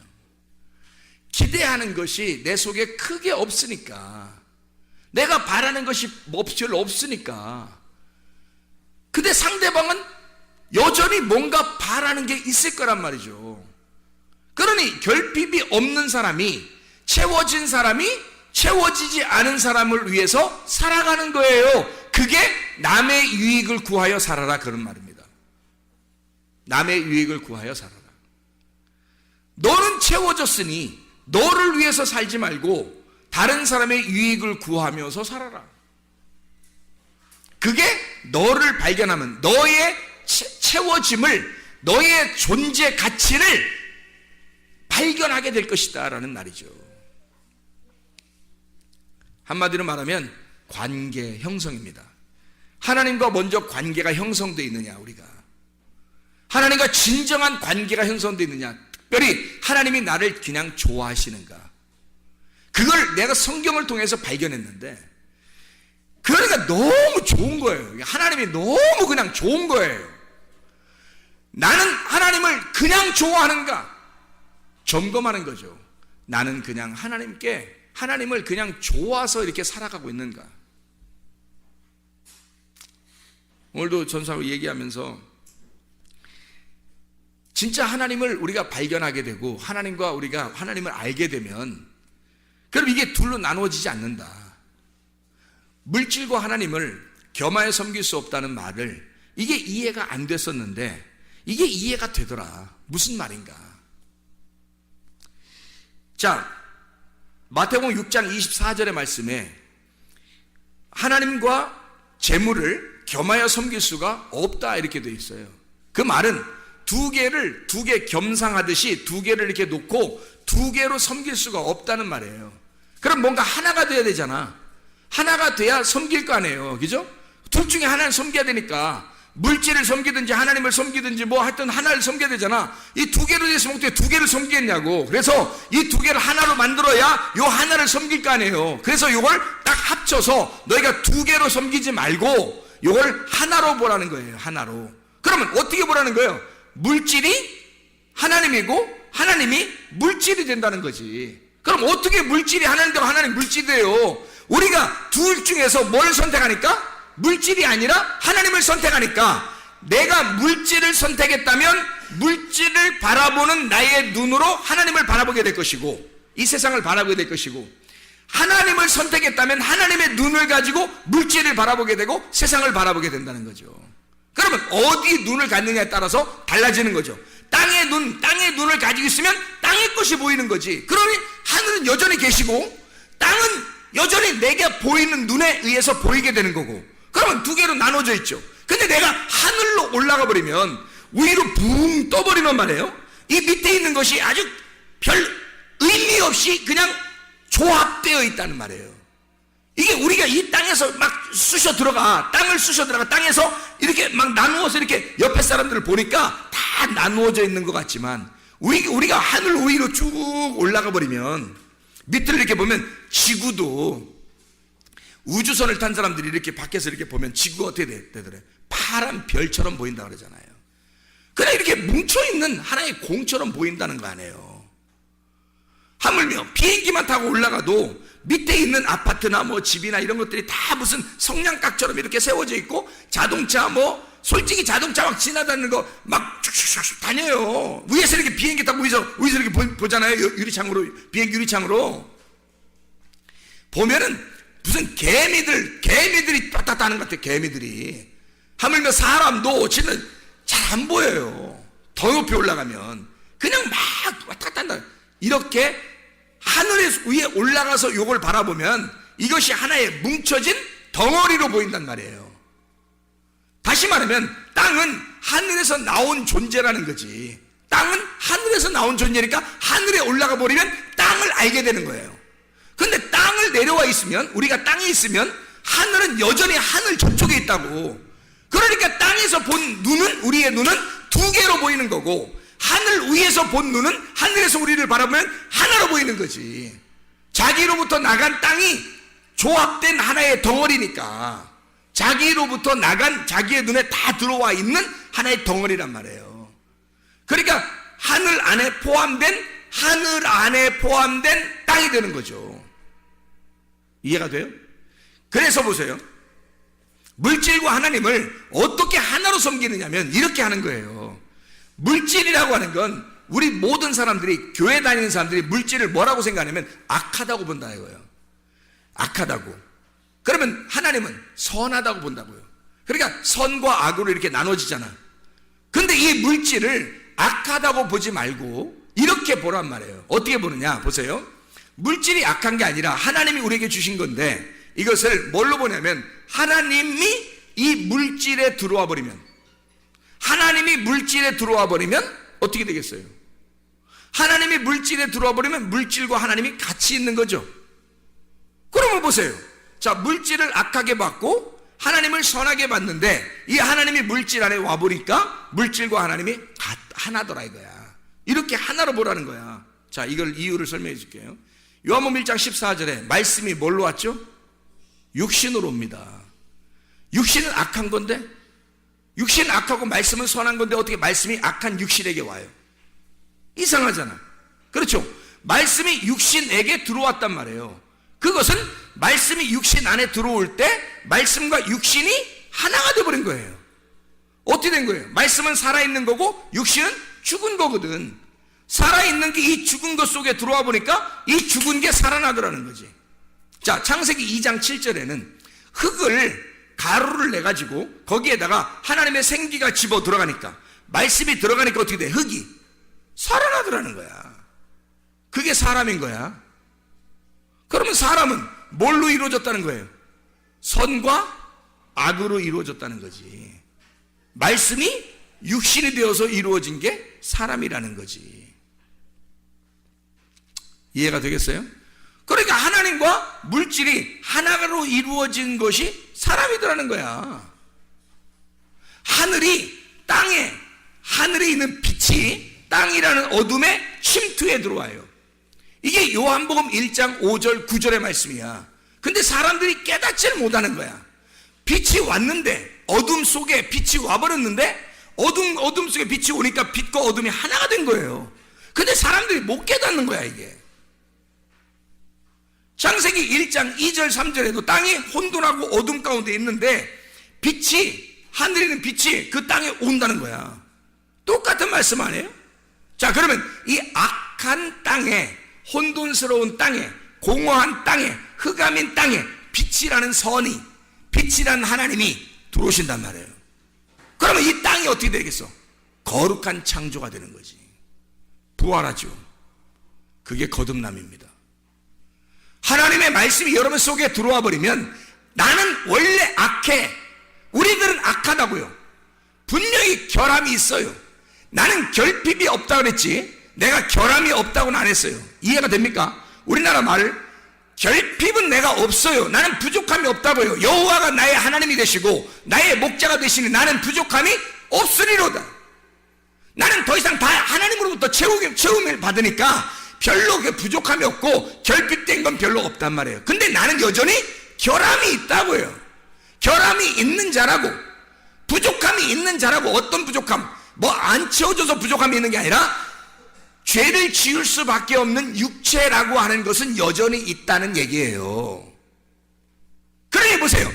기대하는 것이 내 속에 크게 없으니까, 내가 바라는 것이 별로 없으니까. 근데 상대방은 여전히 뭔가 바라는 게 있을 거란 말이죠. 그러니 결핍이 없는 사람이, 채워진 사람이 채워지지 않은 사람을 위해서 살아가는 거예요. 그게 남의 유익을 구하여 살아라, 그런 말입니다. 남의 유익을 구하여 살아라. 너는 채워졌으니 너를 위해서 살지 말고 다른 사람의 유익을 구하면서 살아라. 그게 너를 발견하면 너의 채워짐을, 너의 존재 가치를 발견하게 될 것이다 라는 말이죠. 한마디로 말하면 관계 형성입니다. 하나님과 먼저 관계가 형성되어 있느냐, 우리가 하나님과 진정한 관계가 형성되어 있느냐, 특별히 하나님이 나를 그냥 좋아하시는가, 그걸 내가 성경을 통해서 발견했는데, 그러니까 너무 좋은 거예요. 하나님이 너무 그냥 좋은 거예요. 나는 하나님을 그냥 좋아하는가 점검하는 거죠. 나는 그냥 하나님을 그냥 좋아서 이렇게 살아가고 있는가. 오늘도 전사하고 얘기하면서 진짜 하나님을 우리가 발견하게 되고 하나님과 우리가 하나님을 알게 되면, 그럼 이게 둘로 나누어지지 않는다. 물질과 하나님을 겸하여 섬길 수 없다는 말을, 이게 이해가 안 됐었는데 이게 이해가 되더라. 무슨 말인가. 자, 마태복음 6장 24절의 말씀에 하나님과 재물을 겸하여 섬길 수가 없다 이렇게 되어 있어요. 그 말은 두 개 겸상하듯이 두 개를 이렇게 놓고 두 개로 섬길 수가 없다는 말이에요. 그럼 뭔가 하나가 돼야 되잖아. 하나가 돼야 섬길 거 아니에요. 그죠? 둘 중에 하나를 섬겨야 되니까 물질을 섬기든지 하나님을 섬기든지 하여튼 하나를 섬겨야 되잖아. 이 두 개로 돼서 어떻게 두 개를 섬기겠냐고. 그래서 이 두 개를 하나로 만들어야 요 하나를 섬길 거 아니에요. 그래서 요걸 딱 합쳐서 너희가 두 개로 섬기지 말고 요걸 하나로 보라는 거예요. 하나로. 그러면 어떻게 보라는 거예요? 물질이 하나님이고 하나님이 물질이 된다는 거지. 그럼 어떻게 물질이 하나님 되고 하나님 물질이 돼요? 우리가 둘 중에서 뭘 선택하니까? 물질이 아니라 하나님을 선택하니까, 내가 물질을 선택했다면 물질을 바라보는 나의 눈으로 하나님을 바라보게 될 것이고, 이 세상을 바라보게 될 것이고, 하나님을 선택했다면 하나님의 눈을 가지고 물질을 바라보게 되고 세상을 바라보게 된다는 거죠. 그러면 어디 눈을 갖느냐에 따라서 달라지는 거죠. 땅의 눈을 가지고 있으면 땅의 것이 보이는 거지. 그러니 하늘은 여전히 계시고 땅은 여전히 내게 보이는 눈에 의해서 보이게 되는 거고, 그러면 두 개로 나눠져 있죠. 근데 내가 하늘로 올라가 버리면 위로 붕 떠버리면 말이에요, 이 밑에 있는 것이 아주 별 의미 없이 그냥 조합되어 있다는 말이에요. 이게 우리가 이 땅에서 막 땅을 쑤셔 들어가 땅에서 이렇게 막 나누어서 이렇게 옆에 사람들을 보니까 다 나누어져 있는 것 같지만, 우리가 하늘 위로 쭉 올라가 버리면 밑을 이렇게 보면 지구도 우주선을 탄 사람들이 이렇게 밖에서 이렇게 보면 지구가 어떻게 되더래? 파란 별처럼 보인다 그러잖아요. 그냥 이렇게 뭉쳐있는 하나의 공처럼 보인다는 거 아니에요. 하물며 비행기만 타고 올라가도 밑에 있는 아파트나 뭐 집이나 이런 것들이 다 무슨 성냥각처럼 이렇게 세워져 있고, 자동차 뭐 솔직히 자동차 막 지나다니는 거 막 슉슉슉 다녀요. 위에서 이렇게 비행기 타고 위에서 이렇게 보잖아요. 유리창으로, 비행기 유리창으로 보면은 무슨 개미들이 왔다 갔다 하는 것 같아요. 개미들이. 하물며 사람도 진짜 잘 안 보여요. 더 높이 올라가면 그냥 막 왔다 갔다 한다. 이렇게 하늘에 위에 올라가서 요걸 바라보면 이것이 하나의 뭉쳐진 덩어리로 보인단 말이에요. 다시 말하면 땅은 하늘에서 나온 존재라는 거지. 땅은 하늘에서 나온 존재니까 하늘에 올라가 버리면 땅을 알게 되는 거예요. 근데 땅을 내려와 있으면, 우리가 땅에 있으면 하늘은 여전히 하늘 저쪽에 있다고. 그러니까 땅에서 본 눈은, 우리의 눈은 두 개로 보이는 거고, 하늘 위에서 본 눈은 하늘에서 우리를 바라보면 하나로 보이는 거지. 자기로부터 나간 땅이 조합된 하나의 덩어리니까 자기로부터 나간 자기의 눈에 다 들어와 있는 하나의 덩어리란 말이에요. 그러니까 하늘 안에 포함된 땅이 되는 거죠. 이해가 돼요? 그래서 보세요. 물질과 하나님을 어떻게 하나로 섬기느냐면 이렇게 하는 거예요. 물질이라고 하는 건 우리 모든 사람들이, 교회 다니는 사람들이 물질을 뭐라고 생각하냐면 악하다고 본다 이거예요. 악하다고. 그러면 하나님은 선하다고 본다고요. 그러니까 선과 악으로 이렇게 나눠지잖아. 근데 이 물질을 악하다고 보지 말고 이렇게 보란 말이에요. 어떻게 보느냐 보세요. 물질이 악한 게 아니라 하나님이 우리에게 주신 건데, 이것을 뭘로 보냐면 하나님이 이 물질에 들어와 버리면, 하나님이 물질에 들어와 버리면 어떻게 되겠어요? 하나님이 물질에 들어와 버리면 물질과 하나님이 같이 있는 거죠. 그러면 보세요. 자, 물질을 악하게 받고 하나님을 선하게 받는데 이 하나님이 물질 안에 와보니까 물질과 하나님이 하나더라 이거야. 이렇게 하나로 보라는 거야. 자, 이걸 이유를 설명해 줄게요. 요한복음 1장 14절에 말씀이 뭘로 왔죠? 육신으로 옵니다. 육신은 악한 건데, 육신은 악하고 말씀은 선한 건데 어떻게 말씀이 악한 육신에게 와요? 이상하잖아. 그렇죠? 말씀이 육신에게 들어왔단 말이에요. 그것은 말씀이 육신 안에 들어올 때 말씀과 육신이 하나가 되어버린 거예요. 어떻게 된 거예요? 말씀은 살아있는 거고 육신은 죽은 거거든. 살아있는 게 이 죽은 것 속에 들어와 보니까 이 죽은 게 살아나더라는 거지. 자, 창세기 2장 7절에는 흙을, 가루를 내가지고 거기에다가 하나님의 생기가 집어 들어가니까, 말씀이 들어가니까 어떻게 돼? 흙이 살아나더라는 거야. 그게 사람인 거야. 그러면 사람은 뭘로 이루어졌다는 거예요? 선과 악으로 이루어졌다는 거지. 말씀이 육신이 되어서 이루어진 게 사람이라는 거지. 이해가 되겠어요? 그러니까 하나님과 물질이 하나로 이루어진 것이 사람이더라는 거야. 하늘이 땅에, 하늘에 있는 빛이 땅이라는 어둠에 침투해 들어와요. 이게 요한복음 1장 5절 9절의 말씀이야. 근데 사람들이 깨닫지를 못하는 거야. 빛이 왔는데, 어둠 속에 빛이 와버렸는데 어둠 속에 빛이 오니까 빛과 어둠이 하나가 된 거예요. 근데 사람들이 못 깨닫는 거야 이게. 창세기 1장 2절 3절에도 땅이 혼돈하고 어둠 가운데 있는데 빛이, 하늘에 있는 빛이 그 땅에 온다는 거야. 똑같은 말씀 아니에요? 자, 그러면 이 악한 땅에, 혼돈스러운 땅에, 공허한 땅에, 흑암인 땅에 빛이라는 선이, 빛이라는 하나님이 들어오신단 말이에요. 그러면 이 땅이 어떻게 되겠어? 거룩한 창조가 되는 거지. 부활하죠. 그게 거듭남입니다. 하나님의 말씀이 여러분 속에 들어와 버리면 나는 원래 악해. 우리들은 악하다고요. 분명히 결함이 있어요. 나는 결핍이 없다고 그랬지 내가 결함이 없다고는 안 했어요. 이해가 됩니까? 우리나라 말, 결핍은 내가 없어요. 나는 부족함이 없다고요. 여호와가 나의 하나님이 되시고 나의 목자가 되시니 나는 부족함이 없으리로다. 나는 더 이상 다 하나님으로부터 채움을 받으니까 별로 부족함이 없고 결핍된 건 별로 없단 말이에요. 근데 나는 여전히 결함이 있다고요. 결함이 있는 자라고, 부족함이 있는 자라고. 어떤 부족함? 뭐 안 채워줘서 부족함이 있는 게 아니라 죄를 지을 수밖에 없는 육체라고 하는 것은 여전히 있다는 얘기예요. 그러니 보세요.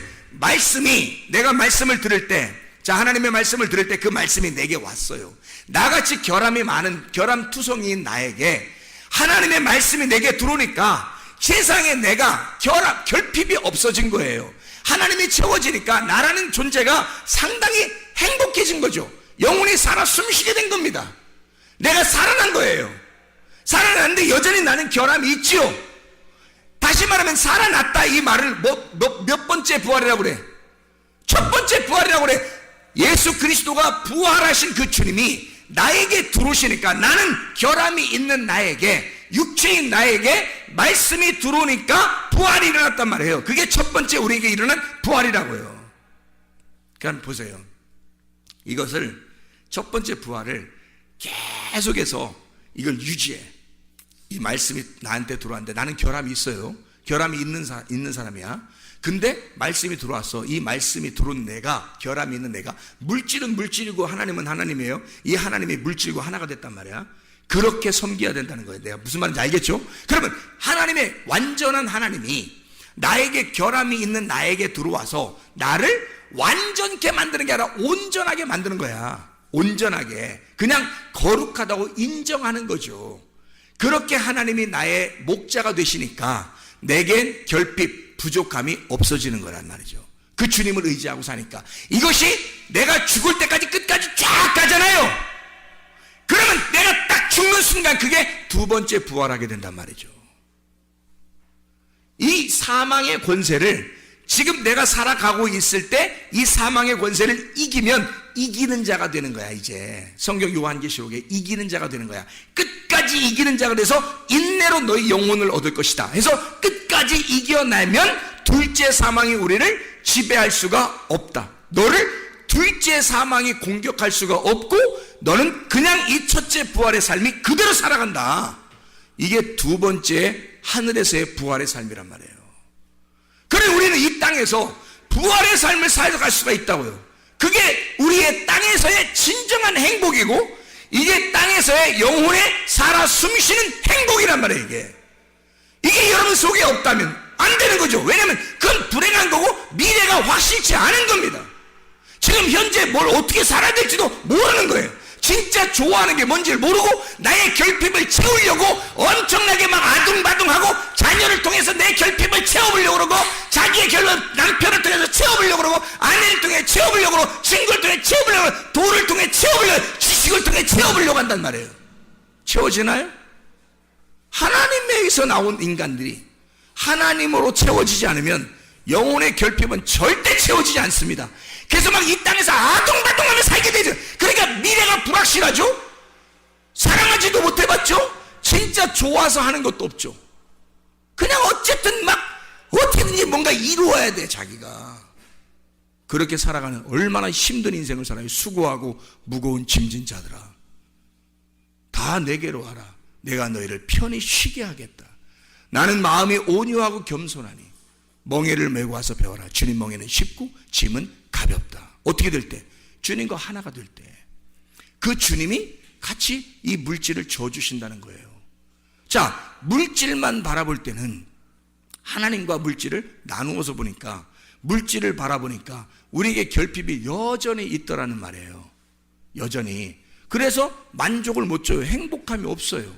내가 말씀을 들을 때, 자, 하나님의 말씀을 들을 때 그 말씀이 내게 왔어요. 나같이 결함이 많은 결함투성이인 나에게 하나님의 말씀이 내게 들어오니까 세상에 내가 결핍이 없어진 거예요. 하나님이 채워지니까 나라는 존재가 상당히 행복해진 거죠. 영혼이 살아 숨쉬게 된 겁니다. 내가 살아난 거예요. 살아났는데 여전히 나는 결함이 있지요. 다시 말하면 살아났다 이 말을 몇 번째 부활이라고 그래? 첫 번째 부활이라고 그래. 예수 그리스도가 부활하신 그 주님이 나에게 들어오시니까 나는 결함이 있는 나에게, 육체인 나에게 말씀이 들어오니까 부활이 일어났단 말이에요. 그게 첫 번째 우리에게 일어난 부활이라고요. 그러니까 보세요. 이것을 첫 번째 부활을 계속해서 이걸 유지해. 이 말씀이 나한테 들어왔는데 나는 결함이 있어요. 결함이 있는 사람이야. 근데 말씀이 들어왔어. 이 말씀이 들어온 내가, 결함이 있는 내가, 물질은 물질이고 하나님은 하나님이에요. 이 하나님이 물질과 하나가 됐단 말이야. 그렇게 섬겨야 된다는 거예요. 내가 무슨 말인지 알겠죠? 그러면 하나님의 완전한 하나님이 나에게 결함이 있는 나에게 들어와서 나를 완전케 만드는 게 아니라 온전하게 만드는 거야. 온전하게. 그냥 거룩하다고 인정하는 거죠. 그렇게 하나님이 나의 목자가 되시니까 내겐 결핍, 부족함이 없어지는 거란 말이죠. 그 주님을 의지하고 사니까. 이것이 내가 죽을 때까지 끝까지 쫙 가잖아요. 그러면 내가 딱 죽는 순간 그게 두 번째 부활하게 된단 말이죠. 이 사망의 권세를 지금 내가 살아가고 있을 때 이 사망의 권세를 이기면 이기는 자가 되는 거야. 이제 성경 요한계시록에 이기는 자가 되는 거야. 끝까지 이기는 자가 돼서 인내로 너희 영혼을 얻을 것이다 해서 끝까지 이겨내면 둘째 사망이 우리를 지배할 수가 없다. 너를 둘째 사망이 공격할 수가 없고 너는 그냥 이 첫째 부활의 삶이 그대로 살아간다. 이게 두 번째 하늘에서의 부활의 삶이란 말이에요. 그래 우리는 이 땅에서 부활의 삶을 살아갈 수가 있다고요. 그게 우리의 땅에서의 진정한 행복이고 이게 땅에서의 영혼의 살아 숨쉬는 행복이란 말이에요. 이게 여러분 속에 없다면 안 되는 거죠. 왜냐하면 그건 불행한 거고 미래가 확실치 않은 겁니다. 지금 현재 뭘 어떻게 살아야 될지도 모르는 거예요. 진짜 좋아하는 게 뭔지를 모르고 나의 결핍을 채우려고 엄청나게 막 아둥바둥하고 자녀를 통해서 내 결핍을 채워보려고 그러고 자기의 남편을 통해서 채워보려고 그러고 아내를 통해 채워보려고 그러고 친구를 통해 채워보려고 그러고 돈을 통해 채워보려고 지식을 통해 채워보려고 한단 말이에요. 채워지나요? 하나님에게서 나온 인간들이 하나님으로 채워지지 않으면 영혼의 결핍은 절대 채워지지 않습니다. 그래서 막 이 땅에서 아둥바둥하며 살게 되죠. 그러니까 미래가 불확실하죠. 사랑하지도 못해봤죠. 진짜 좋아서 하는 것도 없죠. 그냥 어쨌든 막 어떻게든지 뭔가 이루어야 돼 자기가. 그렇게 살아가는 얼마나 힘든 인생을 살아요. 수고하고 무거운 짐진 자들아 다 내게로 와라. 내가 너희를 편히 쉬게 하겠다. 나는 마음이 온유하고 겸손하니 멍에를 메고 와서 배워라. 주님 멍에는 쉽고 짐은 가볍다. 어떻게 될 때? 주님과 하나가 될 때. 그 주님이 같이 이 물질을 줘주신다는 거예요. 자, 물질만 바라볼 때는 하나님과 물질을 나누어서 보니까 물질을 바라보니까 우리에게 결핍이 여전히 있더라는 말이에요. 여전히. 그래서 만족을 못 줘요. 행복함이 없어요.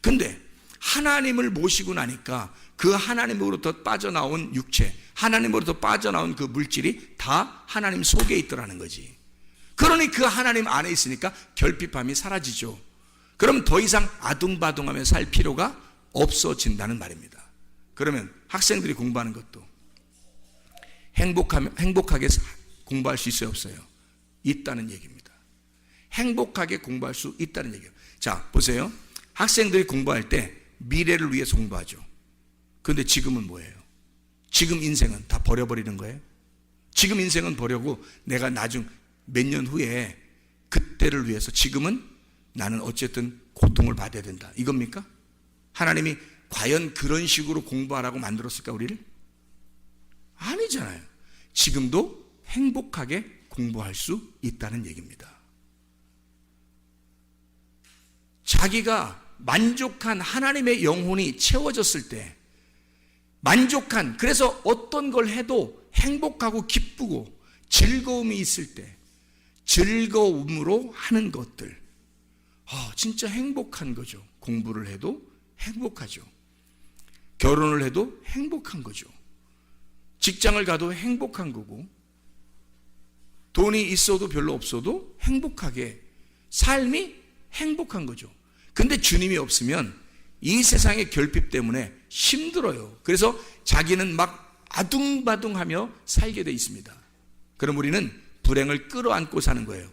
근데 하나님을 모시고 나니까 그 하나님으로부터 빠져나온 육체, 하나님으로부터 빠져나온 그 물질이 다 하나님 속에 있더라는 거지. 그러니 그 하나님 안에 있으니까 결핍함이 사라지죠. 그럼 더 이상 아둥바둥하며 살 필요가 없어진다는 말입니다. 그러면 학생들이 공부하는 것도 행복하게 공부할 수 있어요, 없어요? 있다는 얘기입니다. 행복하게 공부할 수 있다는 얘기예요. 자, 보세요. 학생들이 공부할 때 미래를 위해서 공부하죠. 그런데 지금은 뭐예요? 지금 인생은 다 버려버리는 거예요? 지금 인생은 버리고 내가 나중 몇 년 후에 그때를 위해서 지금은 나는 어쨌든 고통을 받아야 된다. 이겁니까? 하나님이 과연 그런 식으로 공부하라고 만들었을까 우리를? 아니잖아요. 지금도 행복하게 공부할 수 있다는 얘기입니다. 자기가 만족한 하나님의 영혼이 채워졌을 때, 만족한, 그래서 어떤 걸 해도 행복하고 기쁘고 즐거움이 있을 때, 즐거움으로 하는 것들, 진짜 행복한 거죠. 공부를 해도 행복하죠. 결혼을 해도 행복한 거죠. 직장을 가도 행복한 거고, 돈이 있어도 별로 없어도 행복하게, 삶이 행복한 거죠. 근데 주님이 없으면 이 세상의 결핍 때문에 힘들어요. 그래서 자기는 막 아둥바둥하며 살게 돼 있습니다. 그럼 우리는 불행을 끌어안고 사는 거예요.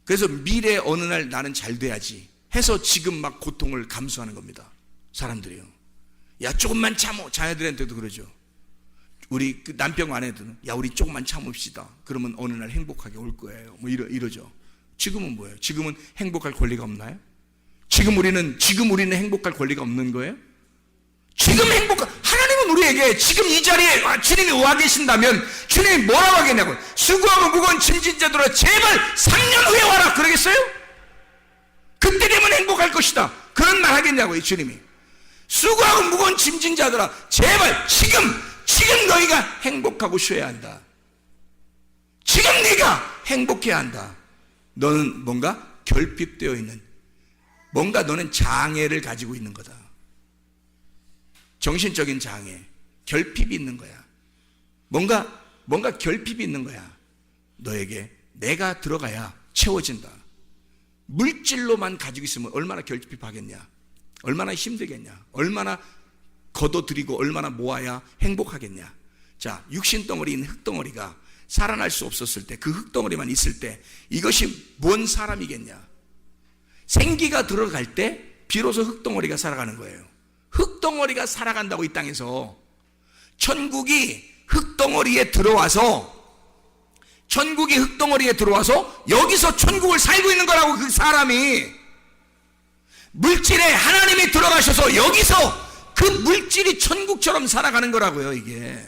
그래서 미래 어느 날 나는 잘 돼야지 해서 지금 막 고통을 감수하는 겁니다. 사람들이요. 야, 조금만 참어. 자녀들한테도 그러죠. 우리 남편 아내들은 야, 우리 조금만 참읍시다. 그러면 어느 날 행복하게 올 거예요. 뭐 이러죠. 지금은 뭐예요? 지금은 행복할 권리가 없나요? 지금 우리는 행복할 권리가 없는 거예요? 지금 하나님은 우리에게 지금 이 자리에 주님이 와 계신다면 주님이 뭐라고 하겠냐고. 수고하고 무거운 짐진 자들아 제발 3년 후에 와라 그러겠어요? 그때 되면 행복할 것이다 그런 말 하겠냐고요. 주님이 수고하고 무거운 짐진 자들아 제발 지금 너희가 행복하고 쉬어야 한다. 지금 네가 행복해야 한다. 너는 뭔가 결핍되어 있는, 뭔가 너는 장애를 가지고 있는 거다. 정신적인 장애, 결핍이 있는 거야. 뭔가 결핍이 있는 거야. 너에게 내가 들어가야 채워진다. 물질로만 가지고 있으면 얼마나 결핍하겠냐, 얼마나 힘들겠냐, 얼마나 걷어들이고 얼마나 모아야 행복하겠냐. 자, 육신덩어리인 흙덩어리가 살아날 수 없었을 때, 그 흙덩어리만 있을 때 이것이 뭔 사람이겠냐. 생기가 들어갈 때 비로소 흙덩어리가 살아가는 거예요. 흙덩어리가 살아간다고 이 땅에서. 천국이 흙덩어리에 들어와서 여기서 천국을 살고 있는 거라고. 그 사람이 물질에 하나님이 들어가셔서 여기서 그 물질이 천국처럼 살아가는 거라고요. 이게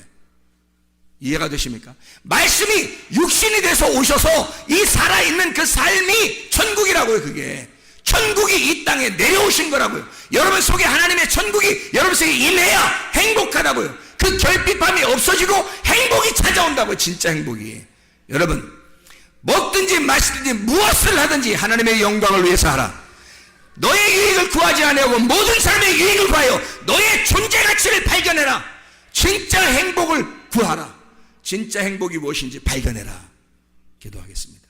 이해가 되십니까? 말씀이 육신이 돼서 오셔서 이 살아있는 그 삶이 천국이라고요. 그게 천국이 이 땅에 내려오신 거라고요. 여러분 속에 하나님의 천국이 여러분 속에 임해야 행복하다고요. 그 결핍함이 없어지고 행복이 찾아온다고요. 진짜 행복이. 여러분 먹든지 마시든지 무엇을 하든지 하나님의 영광을 위해서 하라. 너의 유익을 구하지 아니하고 모든 사람의 유익을 구하여 너의 존재 가치를 발견해라. 진짜 행복을 구하라. 진짜 행복이 무엇인지 발견해라. 기도하겠습니다.